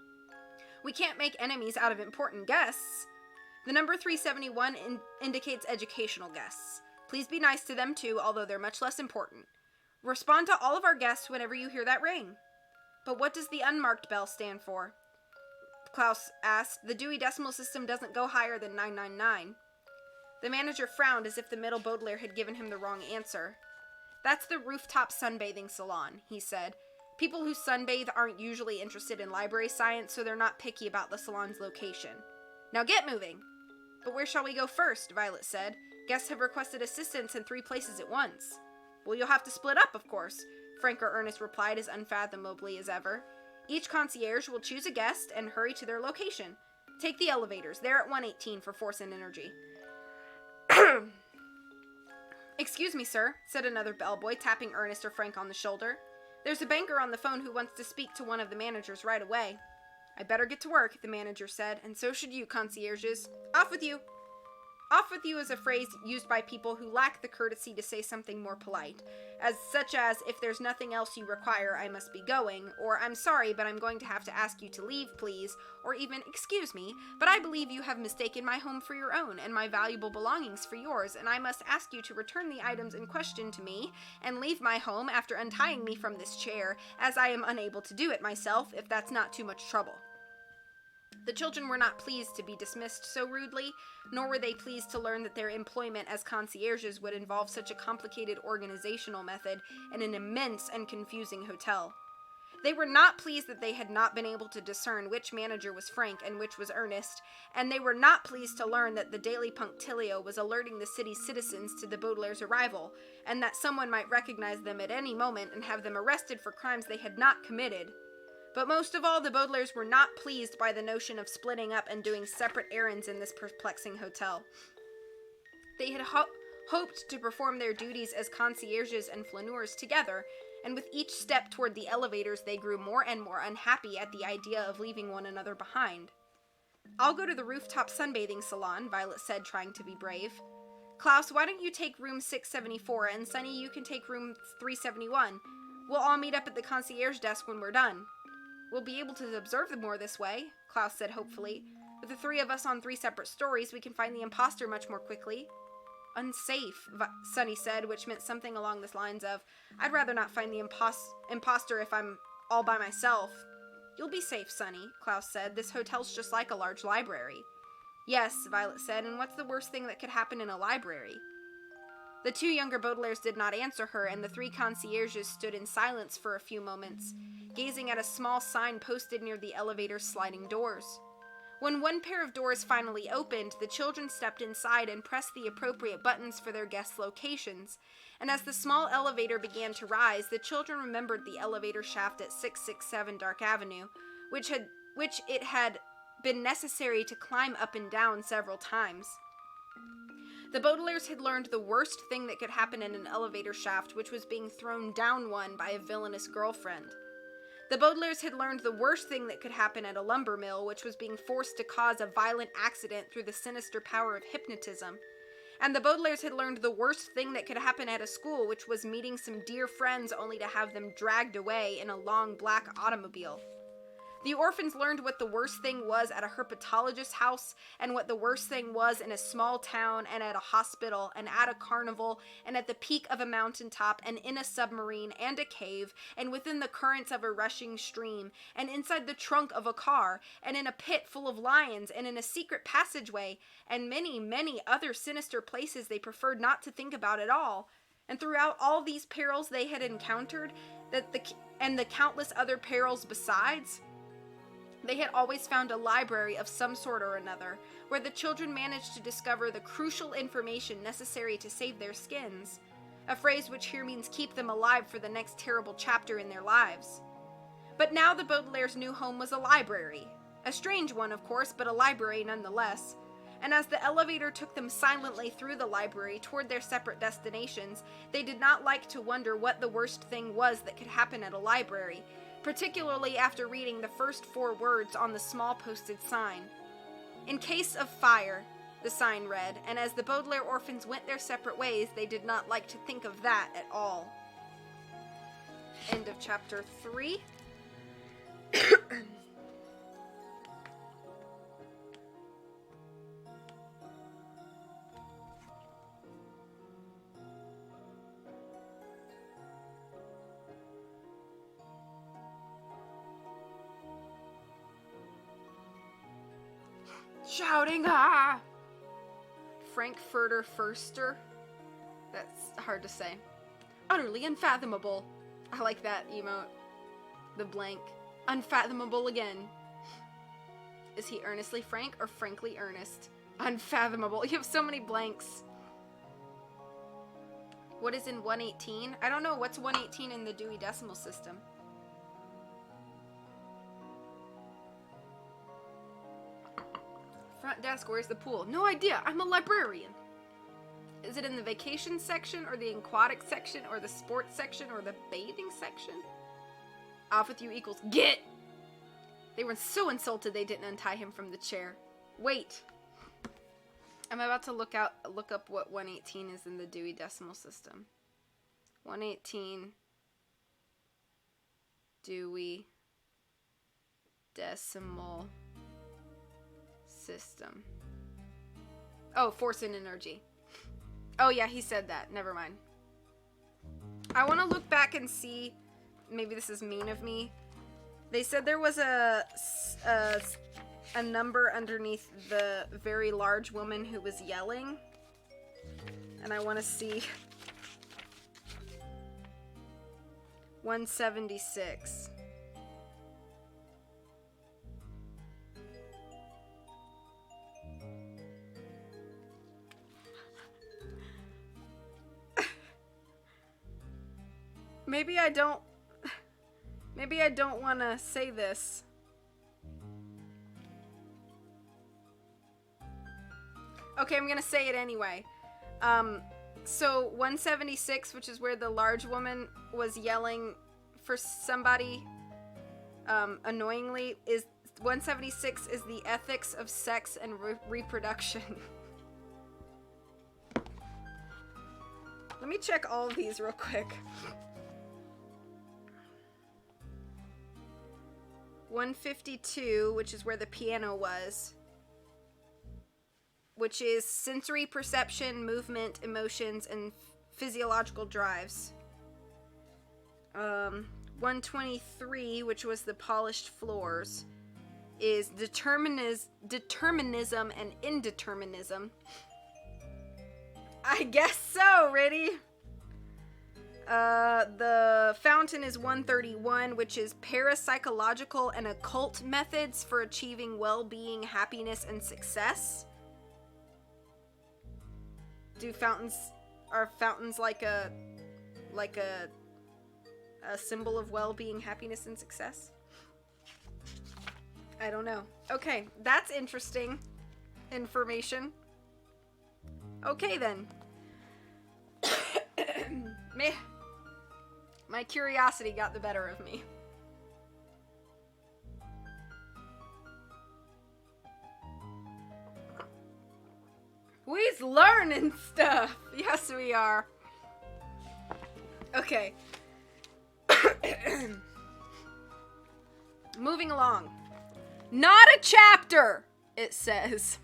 We can't make enemies out of important guests. The number 371 indicates educational guests. Please be nice to them too, although they're much less important. Respond to all of our guests whenever you hear that ring. But what does the unmarked bell stand for? Klaus asked. The Dewey Decimal System doesn't go higher than 999. The manager frowned as if the middle Baudelaire had given him the wrong answer. That's the rooftop sunbathing salon, he said. People who sunbathe aren't usually interested in library science, so they're not picky about the salon's location. Now get moving! But where shall we go first? Violet said. Guests have requested assistance in 3 places at once. Well, you'll have to split up, of course, Frank or Ernest replied as unfathomably as ever. Each concierge will choose a guest and hurry to their location. Take the elevators. They're at 118 for force and energy. Excuse me, sir, said another bellboy, tapping Ernest or Frank on the shoulder. There's a banker on the phone who wants to speak to one of the managers right away. I better get to work, the manager said, and so should you, concierges. Off with you. Off with you is a phrase used by people who lack the courtesy to say something more polite, such as, if there's nothing else you require, I must be going, or I'm sorry, but I'm going to have to ask you to leave, please, or even, excuse me, but I believe you have mistaken my home for your own, and my valuable belongings for yours, and I must ask you to return the items in question to me, and leave my home after untying me from this chair, as I am unable to do it myself, if that's not too much trouble. The children were not pleased to be dismissed so rudely, nor were they pleased to learn that their employment as concierges would involve such a complicated organizational method in an immense and confusing hotel. They were not pleased that they had not been able to discern which manager was Frank and which was Ernest, and they were not pleased to learn that the Daily Punctilio was alerting the city's citizens to the Baudelaire's arrival, and that someone might recognize them at any moment and have them arrested for crimes they had not committed. But most of all, the Baudelaire's were not pleased by the notion of splitting up and doing separate errands in this perplexing hotel. They had hoped to perform their duties as concierges and flaneurs together, and with each step toward the elevators they grew more and more unhappy at the idea of leaving one another behind. I'll go to the rooftop sunbathing salon, Violet said, trying to be brave. Klaus, why don't you take room 674, and Sunny, you can take room 371. We'll all meet up at the concierge desk when we're done. We'll be able to observe them more this way, Klaus said hopefully. With the three of us on 3 separate stories, we can find the imposter much more quickly. Unsafe, Sunny said, which meant something along the lines of, I'd rather not find the imposter if I'm all by myself. You'll be safe, Sunny, Klaus said. This hotel's just like a large library. Yes, Violet said, and what's the worst thing that could happen in a library? The 2 younger Baudelaire's did not answer her, and the 3 concierges stood in silence for a few moments, gazing at a small sign posted near the elevator's sliding doors. When one pair of doors finally opened, the children stepped inside and pressed the appropriate buttons for their guests' locations, and as the small elevator began to rise, the children remembered the elevator shaft at 667 Dark Avenue, which it had been necessary to climb up and down several times. The Baudelaire's had learned the worst thing that could happen in an elevator shaft, which was being thrown down one by a villainous girlfriend. The Baudelaire's had learned the worst thing that could happen at a lumber mill, which was being forced to cause a violent accident through the sinister power of hypnotism. And the Baudelaire's had learned the worst thing that could happen at a school, which was meeting some dear friends only to have them dragged away in a long black automobile. The orphans learned what the worst thing was at a herpetologist's house, and what the worst thing was in a small town, and at a hospital, and at a carnival, and at the peak of a mountaintop, and in a submarine, and a cave, and within the currents of a rushing stream, and inside the trunk of a car, and in a pit full of lions, and in a secret passageway, and many, many other sinister places they preferred not to think about at all. And throughout all these perils they had encountered, and the countless other perils besides, they had always found a library of some sort or another, where the children managed to discover the crucial information necessary to save their skins, a phrase which here means keep them alive for the next terrible chapter in their lives. But now the Baudelaire's new home was a library. A strange one, of course, but a library nonetheless. And as the elevator took them silently through the library toward their separate destinations, they did not like to wonder what the worst thing was that could happen at a library, particularly after reading the first 4 words on the small posted sign. In case of fire, the sign read, and as the Baudelaire orphans went their separate ways, they did not like to think of that at all. End of chapter 3. Shouting, ah! Frankfurter Förster. That's hard to say. Utterly unfathomable. I like that emote. The blank. Unfathomable again. Is he earnestly Frank or frankly earnest? Unfathomable. You have so many blanks. What is in 118? I don't know. What's 118 in the Dewey Decimal System? Front desk, where's the pool? No idea, I'm a librarian. Is it in the vacation section, or the aquatic section, or the sports section, or the bathing section? Off with you equals get! They were so insulted they didn't untie him from the chair. Wait. I'm about to look up what 118 is in the Dewey Decimal System. 118 Dewey Decimal System. Oh, force and energy. Oh yeah, he said that. Never mind. I want to look back and see. Maybe this is mean of me. They said there was a number underneath the very large woman who was yelling. And I want to see 176. Maybe I don't want to say this. Okay, I'm going to say it anyway. So 176, which is where the large woman was yelling for somebody annoyingly, is 176 is the ethics of sex and reproduction. Let me check all of these real quick. 152, which is where the piano was, which is sensory perception, movement, emotions, and physiological drives. 123, which was the polished floors, is determinism and indeterminism. I guess so, Riddy. The fountain is 131, which is parapsychological and occult methods for achieving well-being, happiness, and success. Are fountains like a symbol of well-being, happiness, and success? I don't know. Okay, that's interesting information. Okay then. Meh. My curiosity got the better of me. We's learning stuff. Yes, we are. Okay. Moving along. Not a chapter, it says.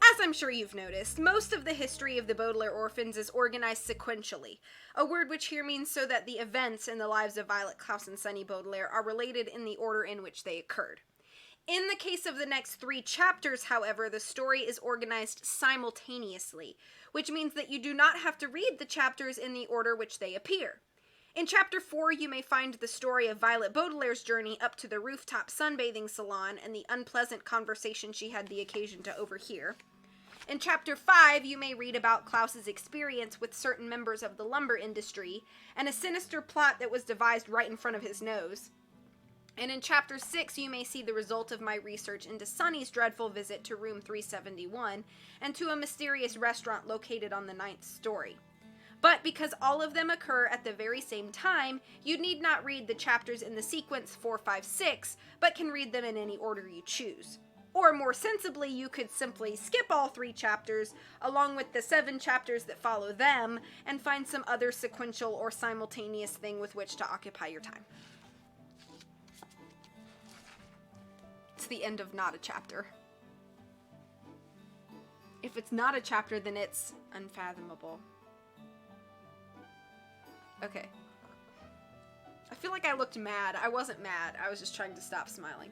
As I'm sure you've noticed, most of the history of the Baudelaire orphans is organized sequentially, a word which here means so that the events in the lives of Violet, Klaus, and Sunny Baudelaire are related in the order in which they occurred. In the case of the next 3 chapters, however, the story is organized simultaneously, which means that you do not have to read the chapters in the order which they appear. In chapter 4, you may find the story of Violet Baudelaire's journey up to the rooftop sunbathing salon and the unpleasant conversation she had the occasion to overhear. In chapter 5, you may read about Klaus's experience with certain members of the lumber industry and a sinister plot that was devised right in front of his nose. And in chapter 6, you may see the result of my research into Sunny's dreadful visit to room 371 and to a mysterious restaurant located on the 9th story. But because all of them occur at the very same time, you need not read the chapters in the sequence 4, 5, 6, but can read them in any order you choose. Or more sensibly, you could simply skip all 3 chapters, along with the 7 chapters that follow them, and find some other sequential or simultaneous thing with which to occupy your time. It's the end of not a chapter. If it's not a chapter, then it's unfathomable. Okay. I feel like I looked mad. I wasn't mad. I was just trying to stop smiling.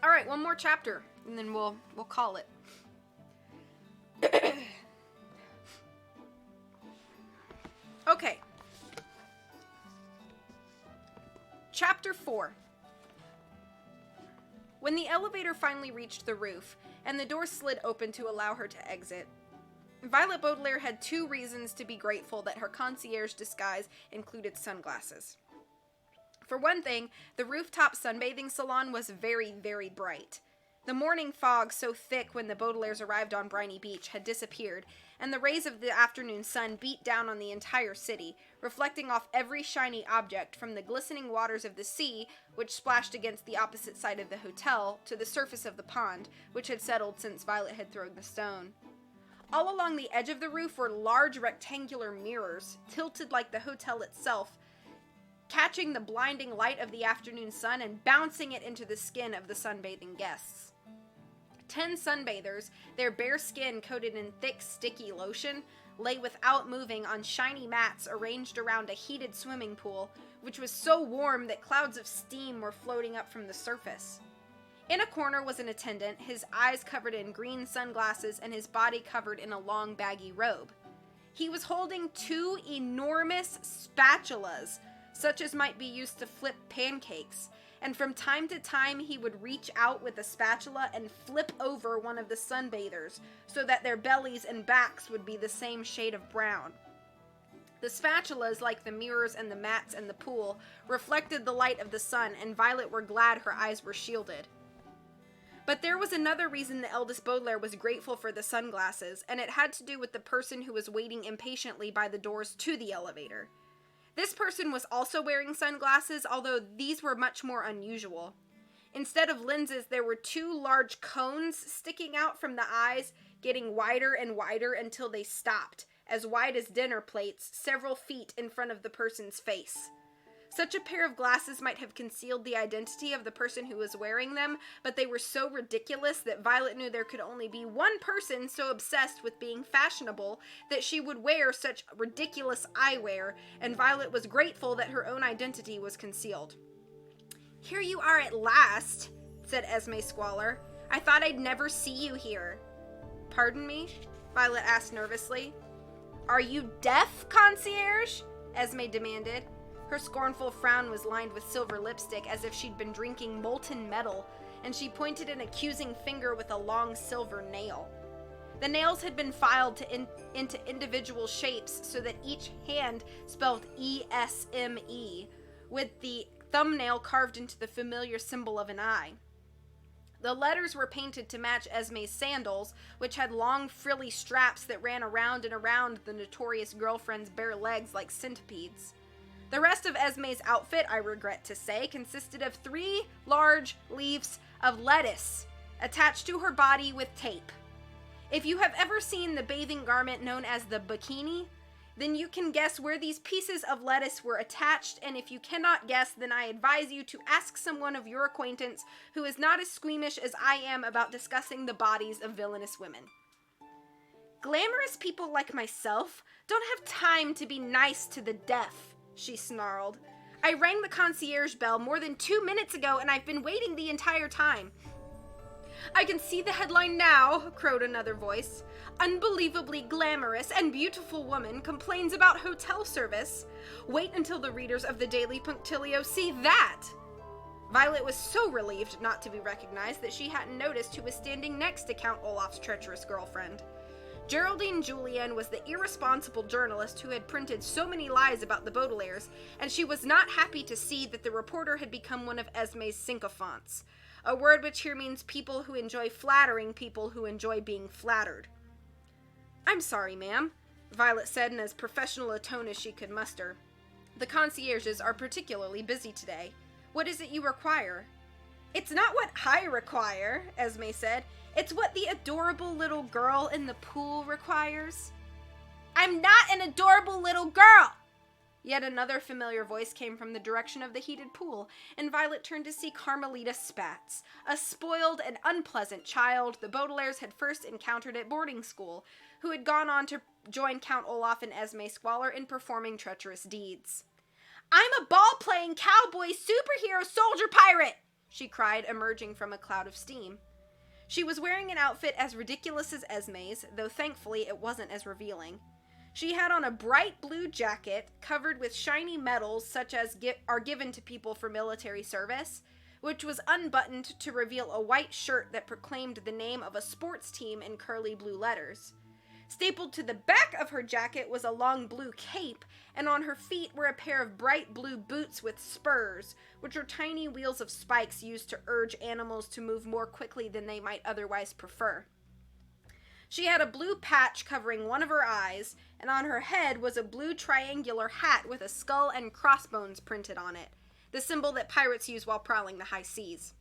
All right, one more chapter, and then we'll call it. Okay. Chapter 4. When the elevator finally reached the roof, and the door slid open to allow her to exit, Violet Baudelaire had 2 reasons to be grateful that her concierge disguise included sunglasses. For one thing, the rooftop sunbathing salon was very, very bright. The morning fog, so thick when the Baudelaires arrived on Briny Beach, had disappeared, and the rays of the afternoon sun beat down on the entire city, reflecting off every shiny object, from the glistening waters of the sea, which splashed against the opposite side of the hotel, to the surface of the pond, which had settled since Violet had thrown the stone. All along the edge of the roof were large rectangular mirrors, tilted like the hotel itself, catching the blinding light of the afternoon sun and bouncing it into the skin of the sunbathing guests. 10 sunbathers, their bare skin coated in thick, sticky lotion, lay without moving on shiny mats arranged around a heated swimming pool, which was so warm that clouds of steam were floating up from the surface. In a corner was an attendant, his eyes covered in green sunglasses and his body covered in a long, baggy robe. He was holding 2 enormous spatulas, such as might be used to flip pancakes, and from time to time he would reach out with a spatula and flip over one of the sunbathers so that their bellies and backs would be the same shade of brown. The spatulas, like the mirrors and the mats and the pool, reflected the light of the sun, and Violet were glad her eyes were shielded. But there was another reason the eldest Baudelaire was grateful for the sunglasses, and it had to do with the person who was waiting impatiently by the doors to the elevator. This person was also wearing sunglasses, although these were much more unusual. Instead of lenses, there were 2 large cones sticking out from the eyes, getting wider and wider until they stopped, as wide as dinner plates, several feet in front of the person's face. Such a pair of glasses might have concealed the identity of the person who was wearing them, but they were so ridiculous that Violet knew there could only be one person so obsessed with being fashionable that she would wear such ridiculous eyewear, and Violet was grateful that her own identity was concealed. "Here you are at last," said Esme Squalor. "I thought I'd never see you here." "Pardon me?" Violet asked nervously. "Are you deaf, concierge?" Esme demanded. Her scornful frown was lined with silver lipstick as if she'd been drinking molten metal, and she pointed an accusing finger with a long silver nail. The nails had been filed into individual shapes so that each hand spelled ESME, with the thumbnail carved into the familiar symbol of an eye. The letters were painted to match Esme's sandals, which had long frilly straps that ran around and around the notorious girlfriend's bare legs like centipedes. The rest of Esme's outfit, I regret to say, consisted of 3 large leaves of lettuce attached to her body with tape. If you have ever seen the bathing garment known as the bikini, then you can guess where these pieces of lettuce were attached, and if you cannot guess, then I advise you to ask someone of your acquaintance who is not as squeamish as I am about discussing the bodies of villainous women. "Glamorous people like myself don't have time to be nice to the deaf," she snarled. "I rang the concierge bell more than 2 minutes ago, and I've been waiting the entire time." "I can see the headline now," crowed another voice. "Unbelievably glamorous and beautiful woman complains about hotel service. Wait until the readers of the Daily Punctilio see that." Violet was so relieved not to be recognized that she hadn't noticed who was standing next to Count Olaf's treacherous girlfriend. Geraldine Julian was the irresponsible journalist who had printed so many lies about the Baudelaires, and she was not happy to see that the reporter had become one of Esme's sycophants, a word which here means people who enjoy flattering people who enjoy being flattered. "I'm sorry, ma'am," Violet said in as professional a tone as she could muster. "The concierges are particularly busy today. What is it you require?" "It's not what I require," Esme said. "It's what the adorable little girl in the pool requires." "I'm not an adorable little girl!" Yet another familiar voice came from the direction of the heated pool, and Violet turned to see Carmelita Spatz, a spoiled and unpleasant child the Baudelaires had first encountered at boarding school, who had gone on to join Count Olaf and Esme Squalor in performing treacherous deeds. "I'm a ball-playing cowboy superhero soldier pirate!" she cried, emerging from a cloud of steam. She was wearing an outfit as ridiculous as Esme's, though thankfully it wasn't as revealing. She had on a bright blue jacket covered with shiny medals such as are given to people for military service, which was unbuttoned to reveal a white shirt that proclaimed the name of a sports team in curly blue letters. Stapled to the back of her jacket was a long blue cape, and on her feet were a pair of bright blue boots with spurs, which are tiny wheels of spikes used to urge animals to move more quickly than they might otherwise prefer. She had a blue patch covering one of her eyes, and on her head was a blue triangular hat with a skull and crossbones printed on it, the symbol that pirates use while prowling the high seas.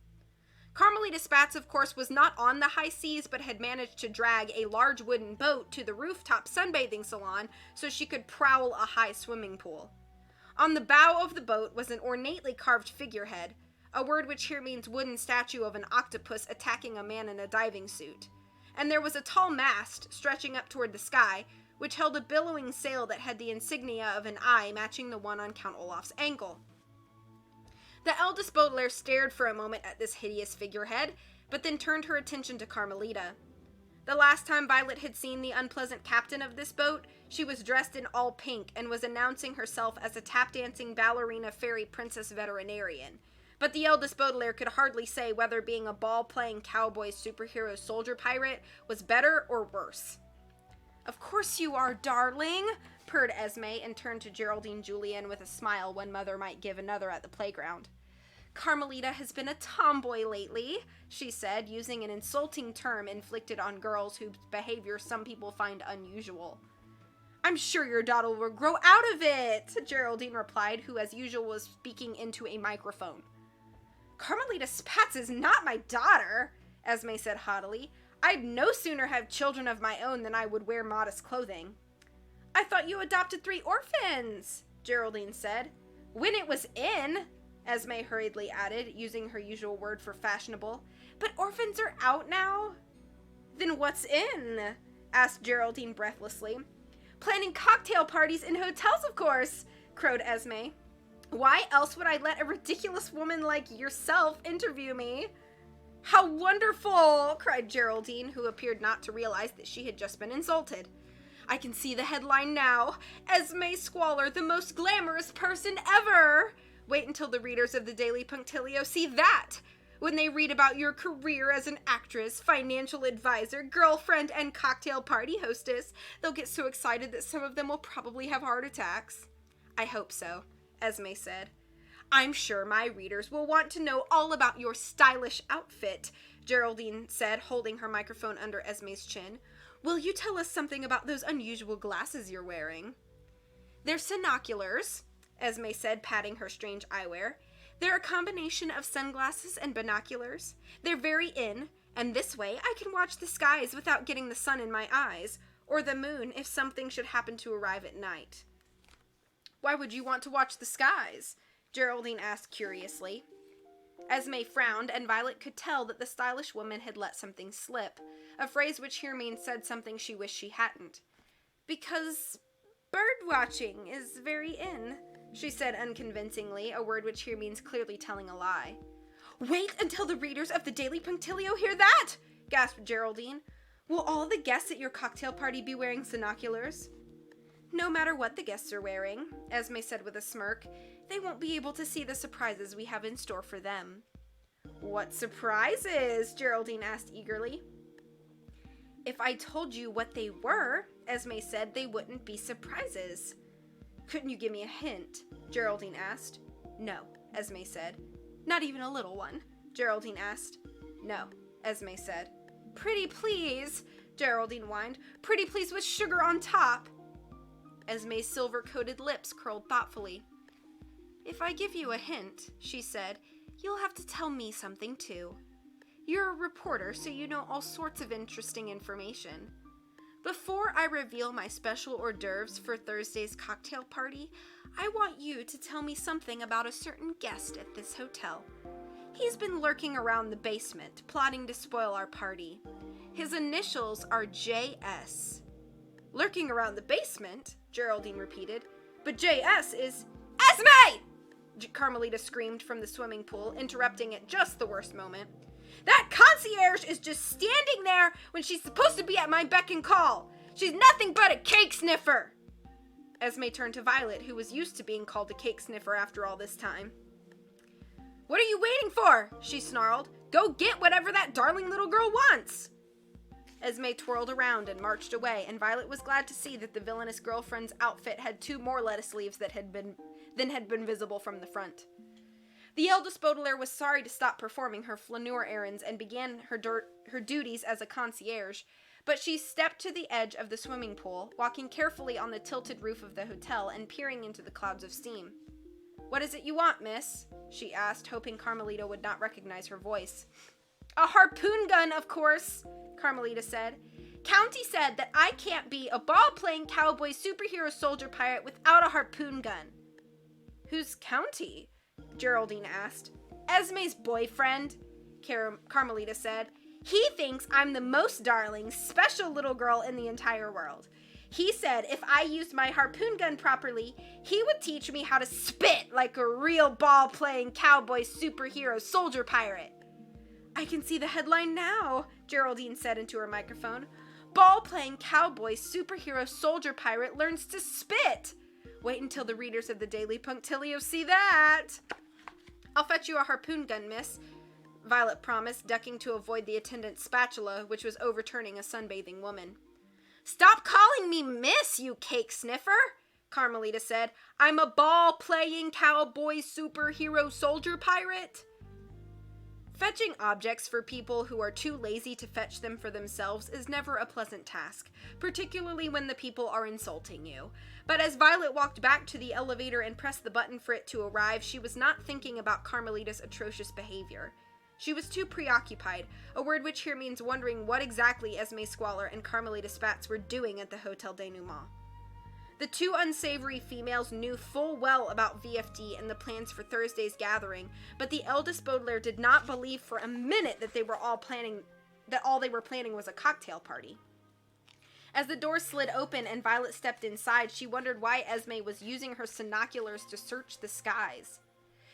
Carmelita Spatz, of course, was not on the high seas, but had managed to drag a large wooden boat to the rooftop sunbathing salon so she could prowl a high swimming pool. On the bow of the boat was an ornately carved figurehead, a word which here means wooden statue of an octopus attacking a man in a diving suit. And there was a tall mast stretching up toward the sky, which held a billowing sail that had the insignia of an eye matching the one on Count Olaf's ankle. The eldest Baudelaire stared for a moment at this hideous figurehead, but then turned her attention to Carmelita. The last time Violet had seen the unpleasant captain of this boat, she was dressed in all pink and was announcing herself as a tap-dancing ballerina fairy princess veterinarian. But the eldest Baudelaire could hardly say whether being a ball-playing cowboy superhero soldier pirate was better or worse. "Of course you are, darling," purred Esme, and turned to Geraldine Julian with a smile one mother might give another at the playground. "Carmelita has been a tomboy lately," she said, using an insulting term inflicted on girls whose behavior some people find unusual. "I'm sure your daughter will grow out of it," Geraldine replied, who as usual was speaking into a microphone. "Carmelita Spatz is not my daughter," Esme said haughtily. "I'd no sooner have children of my own than I would wear modest clothing." "I thought you adopted 3 orphans," Geraldine said. "When it was in," Esme hurriedly added, using her usual word for fashionable. "But orphans are out now." "Then what's in?" asked Geraldine breathlessly. "Planning cocktail parties in hotels, of course," crowed Esme. "Why else would I let a ridiculous woman like yourself interview me?" "How wonderful!" cried Geraldine, who appeared not to realize that she had just been insulted. "I can see the headline now. Esme Squalor, the most glamorous person ever. Wait until the readers of the Daily Punctilio see that. When they read about your career as an actress, financial advisor, girlfriend, and cocktail party hostess, they'll get so excited that some of them will probably have heart attacks." "I hope so," Esme said. "I'm sure my readers will want to know all about your stylish outfit," Geraldine said, holding her microphone under Esme's chin. "Will you tell us something about those unusual glasses you're wearing?" "They're sinoculars," Esme said, patting her strange eyewear. "They're a combination of sunglasses and binoculars. They're very in, and this way I can watch the skies without getting the sun in my eyes, or the moon if something should happen to arrive at night." "Why would you want to watch the skies?" Geraldine asked curiously. Esme frowned, and Violet could tell that the stylish woman had let something slip, a phrase which here means said something she wished she hadn't. "Because bird-watching is very in," she said unconvincingly, a word which here means clearly telling a lie. "Wait until the readers of the Daily Punctilio hear that!" gasped Geraldine. "Will all the guests at your cocktail party be wearing sinoculars?" "No matter what the guests are wearing," Esme said with a smirk, "they won't be able to see the surprises we have in store for them." "What surprises?" Geraldine asked eagerly. "If I told you what they were," Esme said, "they wouldn't be surprises." "Couldn't you give me a hint?" Geraldine asked. "No," Esme said. "Not even a little one?" Geraldine asked. "No," Esme said. "Pretty please," Geraldine whined. "Pretty please with sugar on top." Esme's silver-coated lips curled thoughtfully. "If I give you a hint," she said, "you'll have to tell me something too. You're a reporter, so you know all sorts of interesting information. Before I reveal my special hors d'oeuvres for Thursday's cocktail party, I want you to tell me something about a certain guest at this hotel. He's been lurking around the basement, plotting to spoil our party. His initials are J.S. "Lurking around the basement?" Geraldine repeated. "But J.S. is—" "Esme!" Carmelita screamed from the swimming pool, interrupting at just the worst moment. "That concierge is just standing there when she's supposed to be at my beck and call. She's nothing but a cake sniffer." Esme turned to Violet, who was used to being called a cake sniffer after all this time. "What are you waiting for?" she snarled. "Go get whatever that darling little girl wants." Esme twirled around and marched away, and Violet was glad to see that the villainous girlfriend's outfit had 2 more lettuce leaves than had been visible from the front. The eldest Baudelaire was sorry to stop performing her flaneur errands and began her duties as a concierge, but she stepped to the edge of the swimming pool, walking carefully on the tilted roof of the hotel and peering into the clouds of steam. "What is it you want, miss?" she asked, hoping Carmelita would not recognize her voice. "A harpoon gun, of course," Carmelita said. "County said that I can't be a ball-playing cowboy superhero soldier pirate without a harpoon gun." "Who's County?" Geraldine asked. "Esme's boyfriend," Carmelita said. "He thinks I'm the most darling, special little girl in the entire world. He said if I used my harpoon gun properly, he would teach me how to spit like a real ball-playing cowboy superhero soldier pirate." "I can see the headline now," Geraldine said into her microphone. "Ball-playing cowboy superhero soldier pirate learns to spit." Wait until the readers of the Daily Punctilio see that. "I'll fetch you a harpoon gun, miss," Violet promised, ducking to avoid the attendant's spatula, which was overturning a sunbathing woman. "Stop calling me miss, you cake sniffer," Carmelita said. "I'm a ball-playing cowboy superhero soldier pirate." Fetching objects for people who are too lazy to fetch them for themselves is never a pleasant task, particularly when the people are insulting you. But as Violet walked back to the elevator and pressed the button for it to arrive, she was not thinking about Carmelita's atrocious behavior. She was too preoccupied, a word which here means wondering what exactly Esme Squalor and Carmelita Spatz were doing at the Hotel Denouement. The 2 unsavory females knew full well about VFD and the plans for Thursday's gathering, but the eldest Baudelaire did not believe for a minute that all they were planning was a cocktail party. As the door slid open and Violet stepped inside, she wondered why Esme was using her binoculars to search the skies.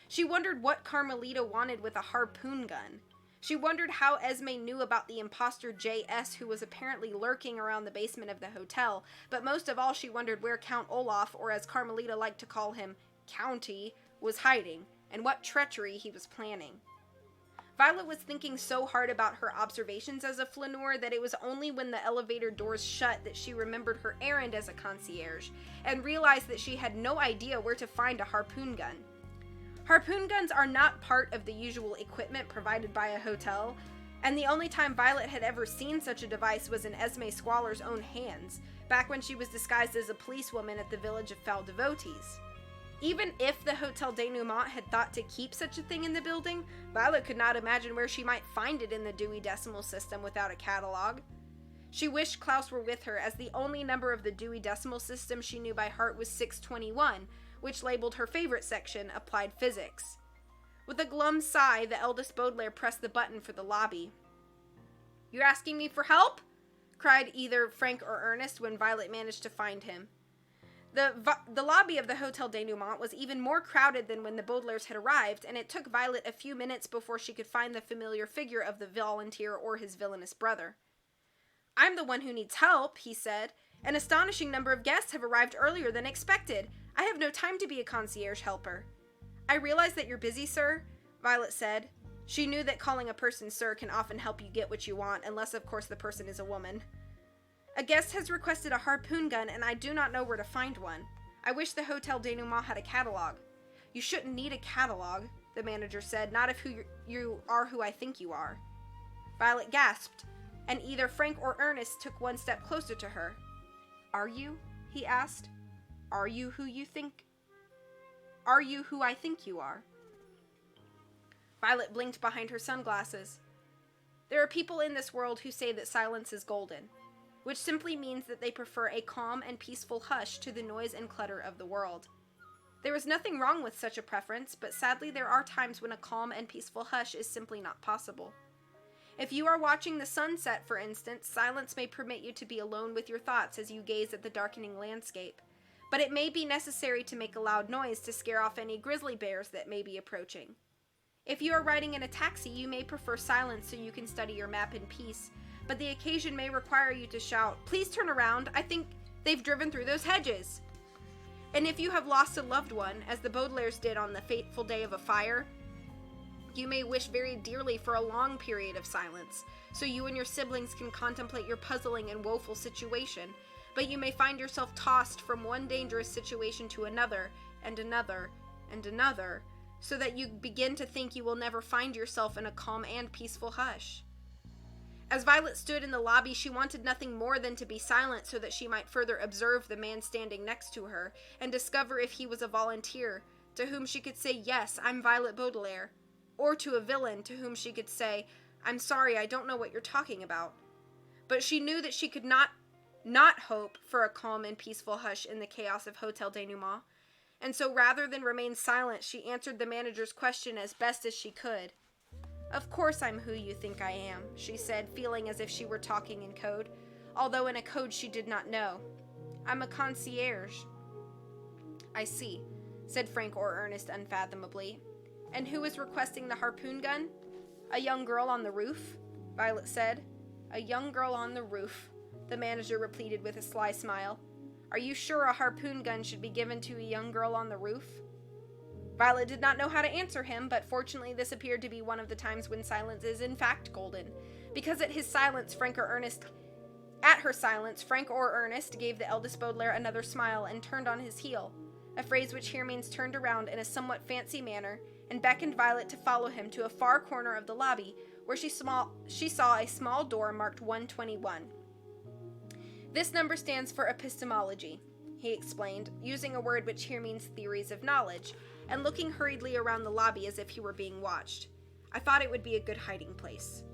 She wondered what Carmelita wanted with a harpoon gun. She wondered how Esme knew about the imposter J.S. who was apparently lurking around the basement of the hotel, but most of all she wondered where Count Olaf, or as Carmelita liked to call him, County, was hiding, and what treachery he was planning. Violet was thinking so hard about her observations as a flaneur that it was only when the elevator doors shut that she remembered her errand as a concierge, and realized that she had no idea where to find a harpoon gun. Harpoon guns are not part of the usual equipment provided by a hotel, and the only time Violet had ever seen such a device was in Esme Squalor's own hands, back when she was disguised as a policewoman at the village of Foul Devotees. Even if the Hotel Denouement had thought to keep such a thing in the building, Violet could not imagine where she might find it in the Dewey Decimal System without a catalog. She wished Klaus were with her, as the only number of the Dewey Decimal System she knew by heart was 621, which labeled her favorite section, Applied Physics. With a glum sigh, the eldest Baudelaire pressed the button for the lobby. "You're asking me for help?" cried either Frank or Ernest when Violet managed to find him. The lobby of the Hotel Denouement was even more crowded than when the Baudelaires had arrived, and it took Violet a few minutes before she could find the familiar figure of the volunteer or his villainous brother. "I'm the one who needs help," he said. "An astonishing number of guests have arrived earlier than expected. I have no time to be a concierge helper." "I realize that you're busy, sir," Violet said. She knew that calling a person sir can often help you get what you want, unless of course the person is a woman. "A guest has requested a harpoon gun, and I do not know where to find one. I wish the Hotel Denouement had a catalog." "You shouldn't need a catalog," the manager said, "not if you are who I think you are." Violet gasped, and either Frank or Ernest took one step closer to her. "Are you?" he asked. "Are you who I think you are?" Violet blinked behind her sunglasses. There are people in this world who say that silence is golden, which simply means that they prefer a calm and peaceful hush to the noise and clutter of the world. There is nothing wrong with such a preference, but sadly there are times when a calm and peaceful hush is simply not possible. If you are watching the sunset, for instance, silence may permit you to be alone with your thoughts as you gaze at the darkening landscape, but it may be necessary to make a loud noise to scare off any grizzly bears that may be approaching. If you are riding in a taxi, you may prefer silence so you can study your map in peace, but the occasion may require you to shout, "Please turn around, I think they've driven through those hedges." And if you have lost a loved one, as the Baudelaires did on the fateful day of a fire, You may wish very dearly for a long period of silence, so you and your siblings can contemplate your puzzling and woeful situation, but you may find yourself tossed from one dangerous situation to another, and another, and another, so that you begin to think you will never find yourself in a calm and peaceful hush. As Violet stood in the lobby, she wanted nothing more than to be silent so that she might further observe the man standing next to her and discover if he was a volunteer, to whom she could say, "Yes, I'm Violet Baudelaire," or to a villain to whom she could say, "I'm sorry, I don't know what you're talking about." But she knew that she could not hope for a calm and peaceful hush in the chaos of Hotel Denouement, and so rather than remain silent, she answered the manager's question as best as she could. "Of course I'm who you think I am," she said, feeling as if she were talking in code, although in a code she did not know. "I'm a concierge." "I see," said Frank or Ernest unfathomably. "And who is requesting the harpoon gun?" "A young girl on the roof," Violet said. "A young girl on the roof," the manager repeated with a sly smile. "Are you sure a harpoon gun should be given to a young girl on the roof?" Violet did not know how to answer him, but fortunately this appeared to be one of the times when silence is in fact golden, because at her silence, Frank or Ernest gave the eldest Baudelaire another smile and turned on his heel, a phrase which here means turned around in a somewhat fancy manner, and beckoned Violet to follow him to a far corner of the lobby, where she saw a small door marked 121. "This number stands for epistemology," he explained, using a word which here means theories of knowledge, and looking hurriedly around the lobby as if he were being watched. "I thought it would be a good hiding place."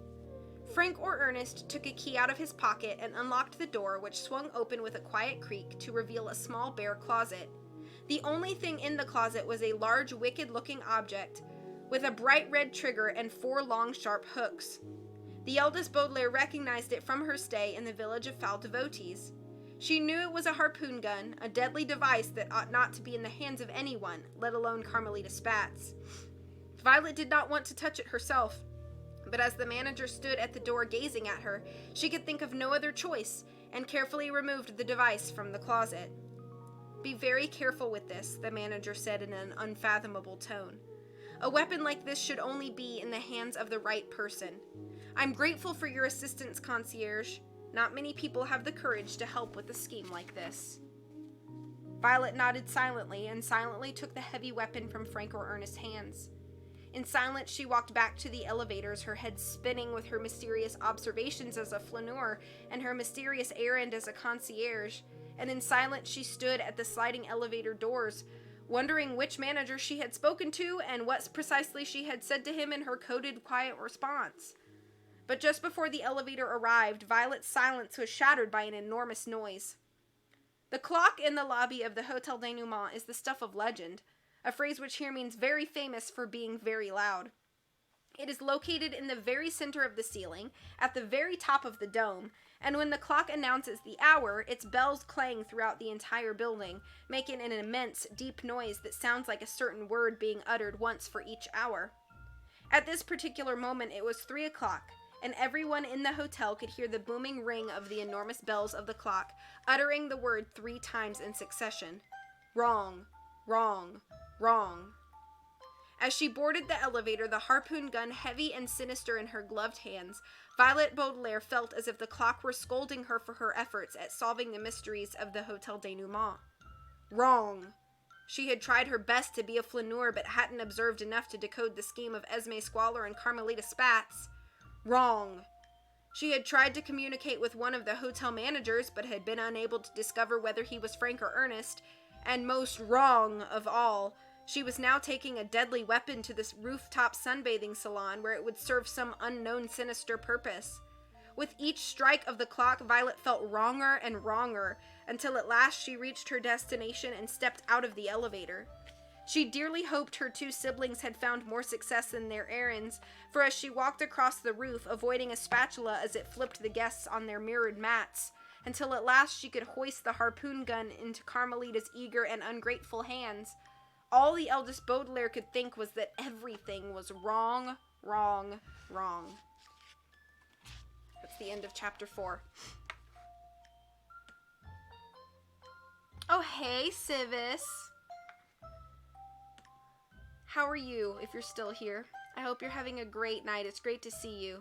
Frank or Ernest took a key out of his pocket and unlocked the door, which swung open with a quiet creak to reveal a small bare closet. The only thing in the closet was a large, wicked-looking object with a bright red trigger and 4 long, sharp hooks. The eldest Baudelaire recognized it from her stay in the village of Foul Devotees. She knew it was a harpoon gun, a deadly device that ought not to be in the hands of anyone, let alone Carmelita Spatz. Violet did not want to touch it herself, but as the manager stood at the door gazing at her, she could think of no other choice, and carefully removed the device from the closet. "Be very careful with this," the manager said in an unfathomable tone. "A weapon like this should only be in the hands of the right person. I'm grateful for your assistance, concierge. Not many people have the courage to help with a scheme like this." Violet nodded silently, and silently took the heavy weapon from Frank or Ernest's hands. In silence, she walked back to the elevators, her head spinning with her mysterious observations as a flaneur and her mysterious errand as a concierge, and in silence she stood at the sliding elevator doors, wondering which manager she had spoken to and what precisely she had said to him in her coded, quiet response. But just before the elevator arrived, Violet's silence was shattered by an enormous noise. The clock in the lobby of the Hotel Denouement is the stuff of legend, a phrase which here means very famous for being very loud. It is located in the very center of the ceiling, at the very top of the dome, and when the clock announces the hour, its bells clang throughout the entire building, making an immense, deep noise that sounds like a certain word being uttered once for each hour. At this particular moment, it was 3 o'clock, and everyone in the hotel could hear the booming ring of the enormous bells of the clock, uttering the word 3 times in succession. Wrong, wrong, wrong. As she boarded the elevator, the harpoon gun heavy and sinister in her gloved hands, Violet Baudelaire felt as if the clock were scolding her for her efforts at solving the mysteries of the Hotel Denouement. Wrong. She had tried her best to be a flaneur, but hadn't observed enough to decode the scheme of Esme Squalor and Carmelita Spatz. Wrong. She had tried to communicate with one of the hotel managers, but had been unable to discover whether he was Frank or Ernest, and most wrong of all, she was now taking a deadly weapon to this rooftop sunbathing salon where it would serve some unknown sinister purpose. With each strike of the clock, Violet felt wronger and wronger, until at last she reached her destination and stepped out of the elevator. She dearly hoped her 2 siblings had found more success in their errands, for as she walked across the roof, avoiding a spatula as it flipped the guests on their mirrored mats, until at last she could hoist the harpoon gun into Carmelita's eager and ungrateful hands, all the eldest Baudelaire could think was that everything was wrong, wrong, wrong. That's the end of chapter 4. Oh, hey, Civis. How are you, if you're still here? I hope you're having a great night. It's great to see you.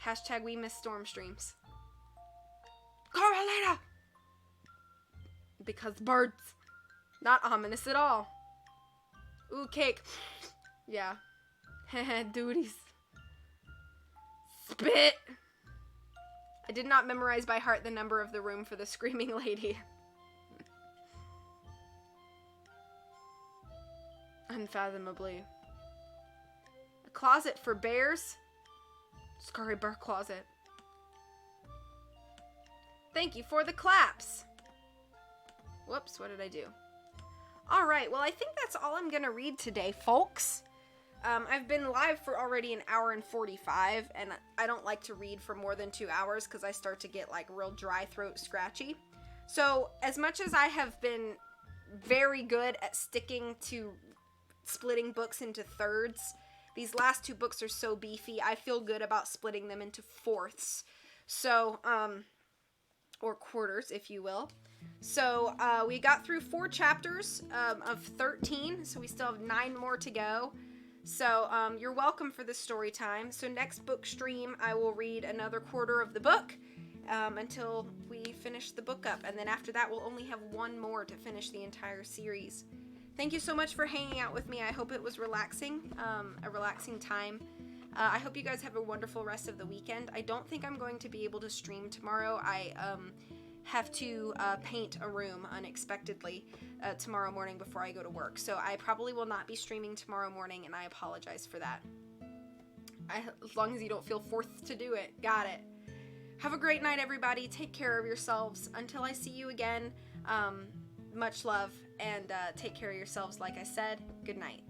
Hashtag we miss storm streams. Carolina! Because birds. Not ominous at all. Ooh, cake. Yeah. Duties. Spit! I did not memorize by heart the number of the room for the screaming lady. Unfathomably. A closet for bears? Scary bear closet. Thank you for the claps. Whoops, what did I do? Alright, well I think that's all I'm gonna read today, folks. I've been live for already an hour and 45, and I don't like to read for more than 2 hours because I start to get like real dry throat scratchy. So as much as I have been very good at sticking to splitting books into thirds, these last 2 books are so beefy, I feel good about splitting them into fourths. So, or quarters, if you will. So, we got through 4 chapters of 13, so we still have 9 more to go. So, you're welcome for this story time. So next book stream, I will read another quarter of the book until we finish the book up. And then after that, we'll only have 1 more to finish the entire series. Thank you so much for hanging out with me. I hope it was relaxing, a relaxing time. I hope you guys have a wonderful rest of the weekend. I don't think I'm going to be able to stream tomorrow. I have to paint a room unexpectedly tomorrow morning before I go to work. So I probably will not be streaming tomorrow morning, and I apologize for that. As long as you don't feel forced to do it. Got it. Have a great night, everybody. Take care of yourselves. Until I see you again, much love, and take care of yourselves like I said. Good night.